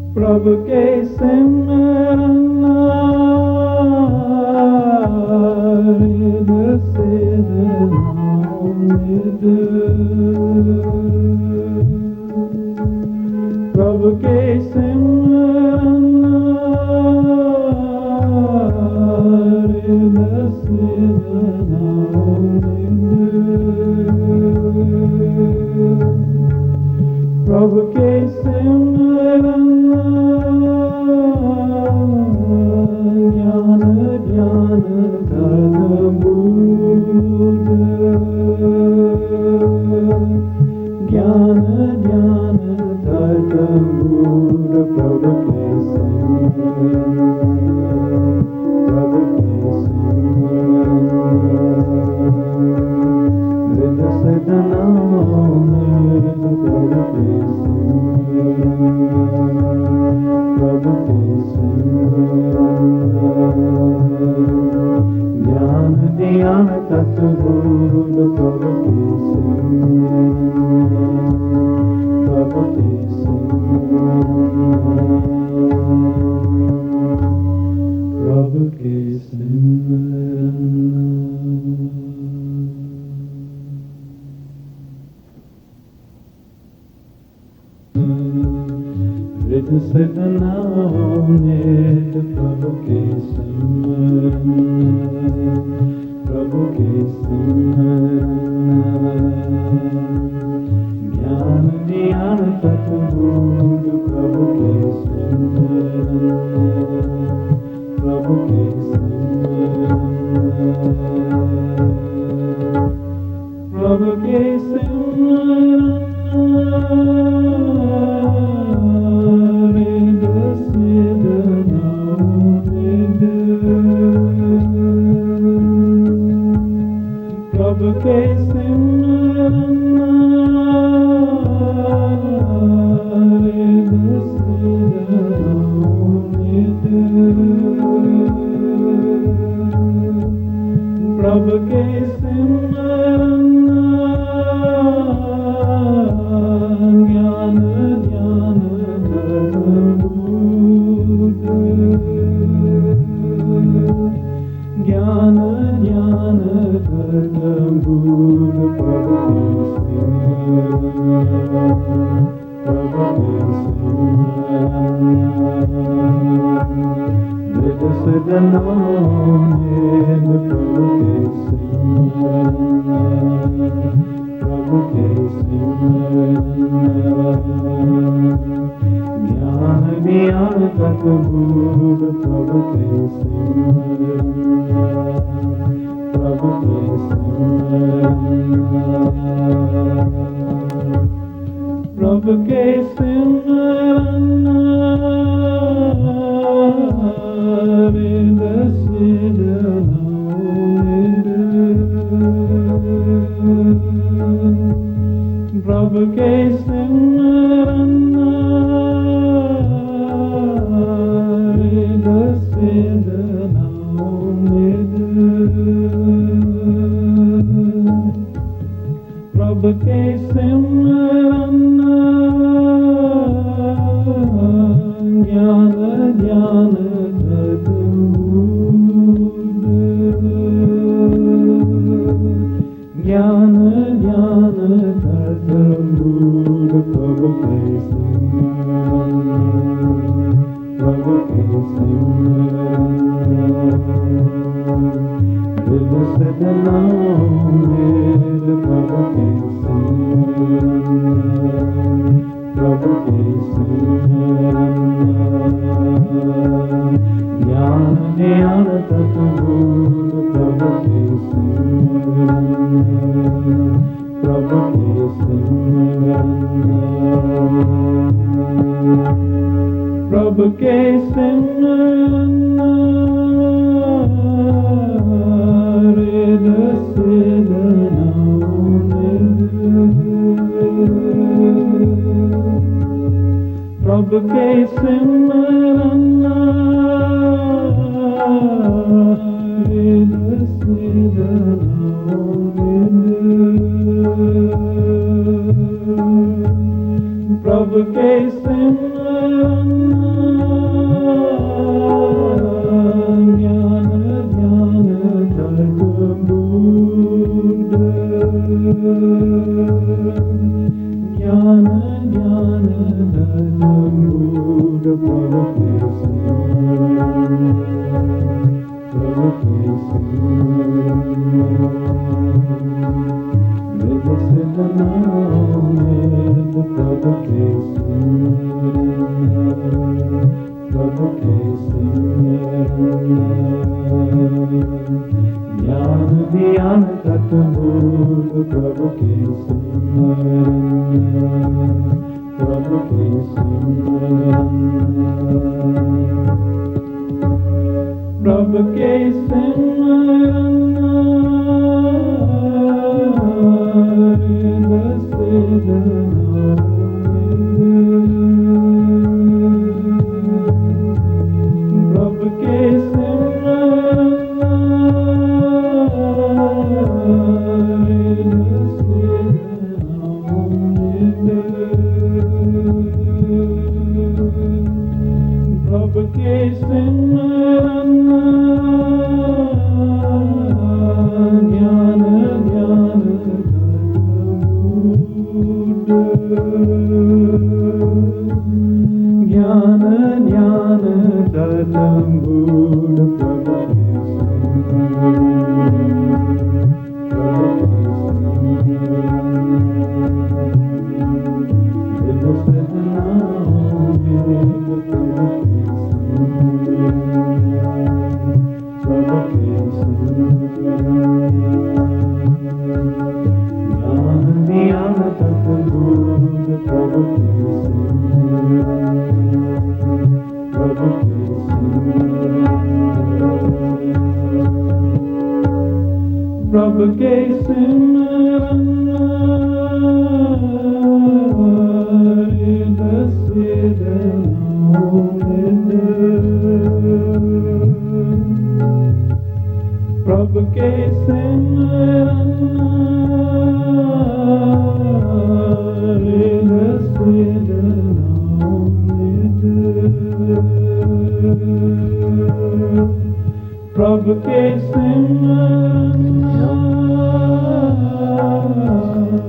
Prabhu ke simran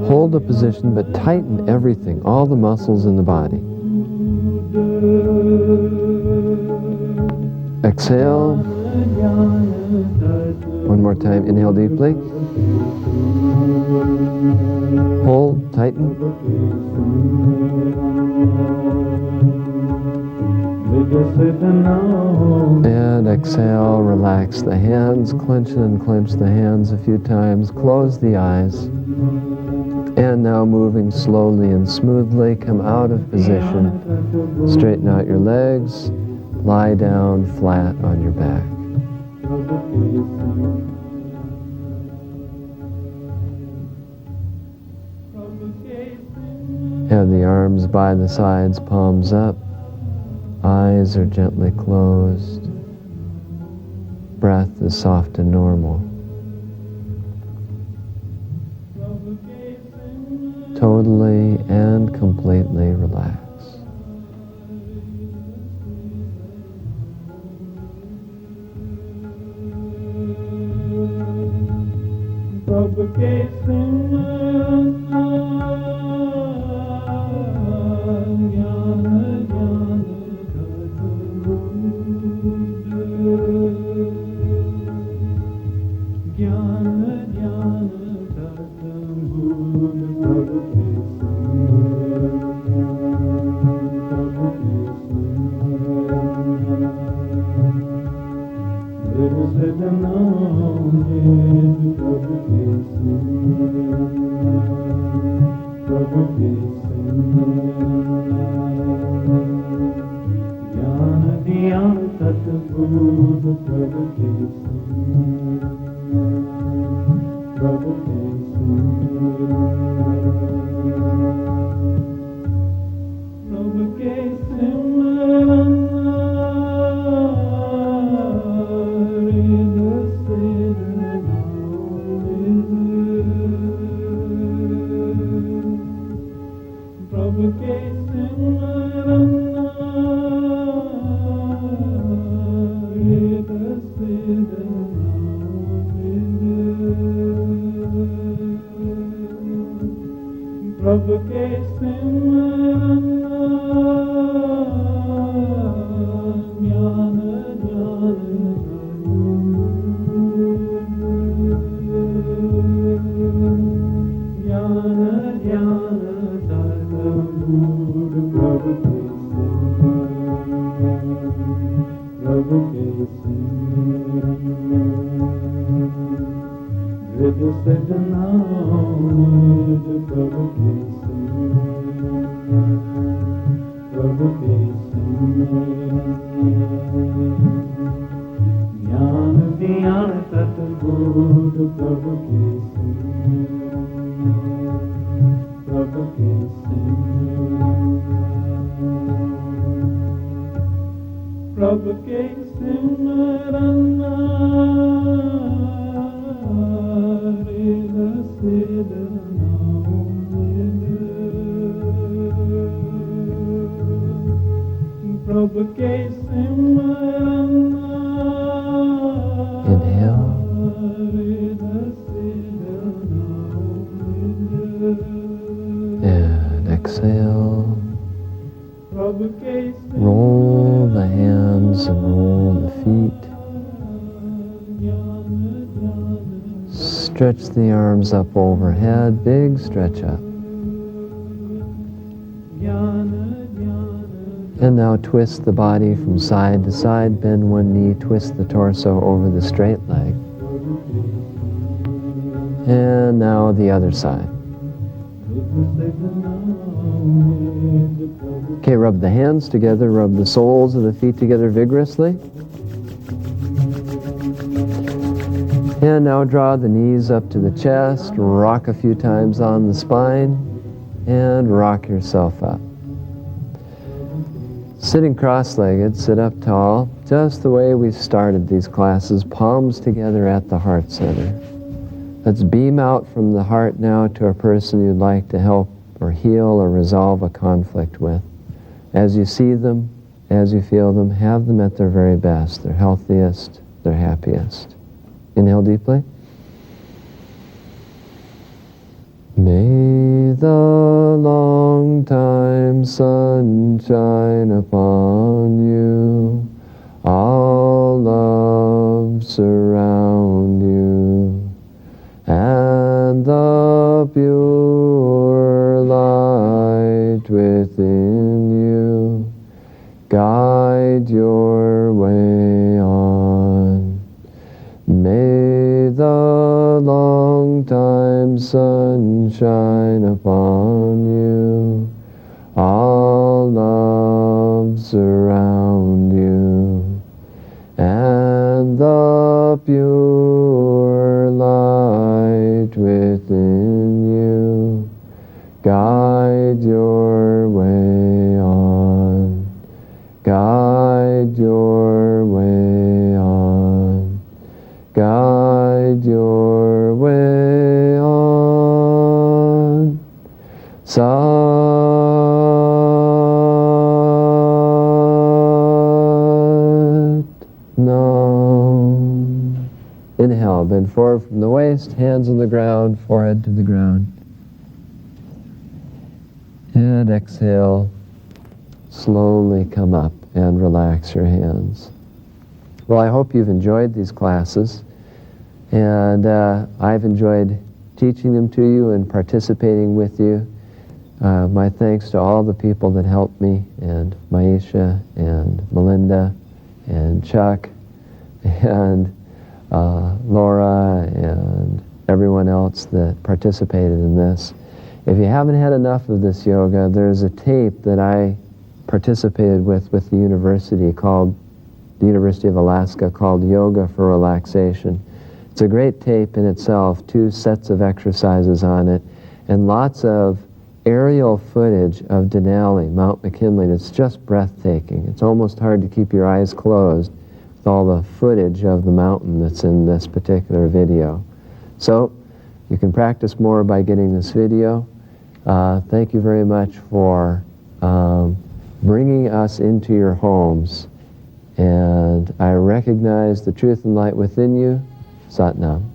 Hold the position, but tighten everything, all the muscles in the body. Exhale. One more time. Inhale deeply. Hold, tighten. And exhale, relax the hands, clench and unclench the hands a few times, close the eyes. And now moving slowly and smoothly, come out of position, straighten out your legs, lie down flat on your back. Have the arms by the sides, palms up. Eyes are gently closed. Breath is soft and normal. Totally and completely relax. Inhale. And exhale. Roll the hands and roll the feet. Stretch the arms up overhead, big stretch up. And now twist the body from side to side, bend one knee, twist the torso over the straight leg. And now the other side. Okay, rub the hands together, rub the soles of the feet together vigorously. And now draw the knees up to the chest, rock a few times on the spine, and rock yourself up. Sitting cross-legged, sit up tall, just the way we started these classes, palms together at the heart center. Let's beam out from the heart now to a person you'd like to help or heal or resolve a conflict with. As you see them, as you feel them, have them at their very best, their healthiest, their happiest. Inhale deeply. May the long-time sun shine upon you, all love surround you, and the pure light within you guide your way on. May the long-time sun shine upon you, all love surround you, and the pure light within you guide your way on, guide your way on, guide your way on. Sat Nam. Inhale, bend forward from the waist, hands on the ground, forehead to the ground. And exhale, slowly come up and relax your hands. Well, I hope you've enjoyed these classes, and I've enjoyed teaching them to you and participating with you. My thanks to all the people that helped me, and Maisha, and Melinda, and Chuck, and Laura, and everyone else that participated in this. If you haven't had enough of this yoga, there's a tape that I participated with the university called the University of Alaska called Yoga for Relaxation. It's a great tape in itself, 2 sets of exercises on it, and lots of aerial footage of Denali, Mount McKinley. It's just breathtaking. It's almost hard to keep your eyes closed with all the footage of the mountain that's in this particular video. So you can practice more by getting this video. Thank you very much for bringing us into your homes. And I recognize the truth and light within you. Sat Nam.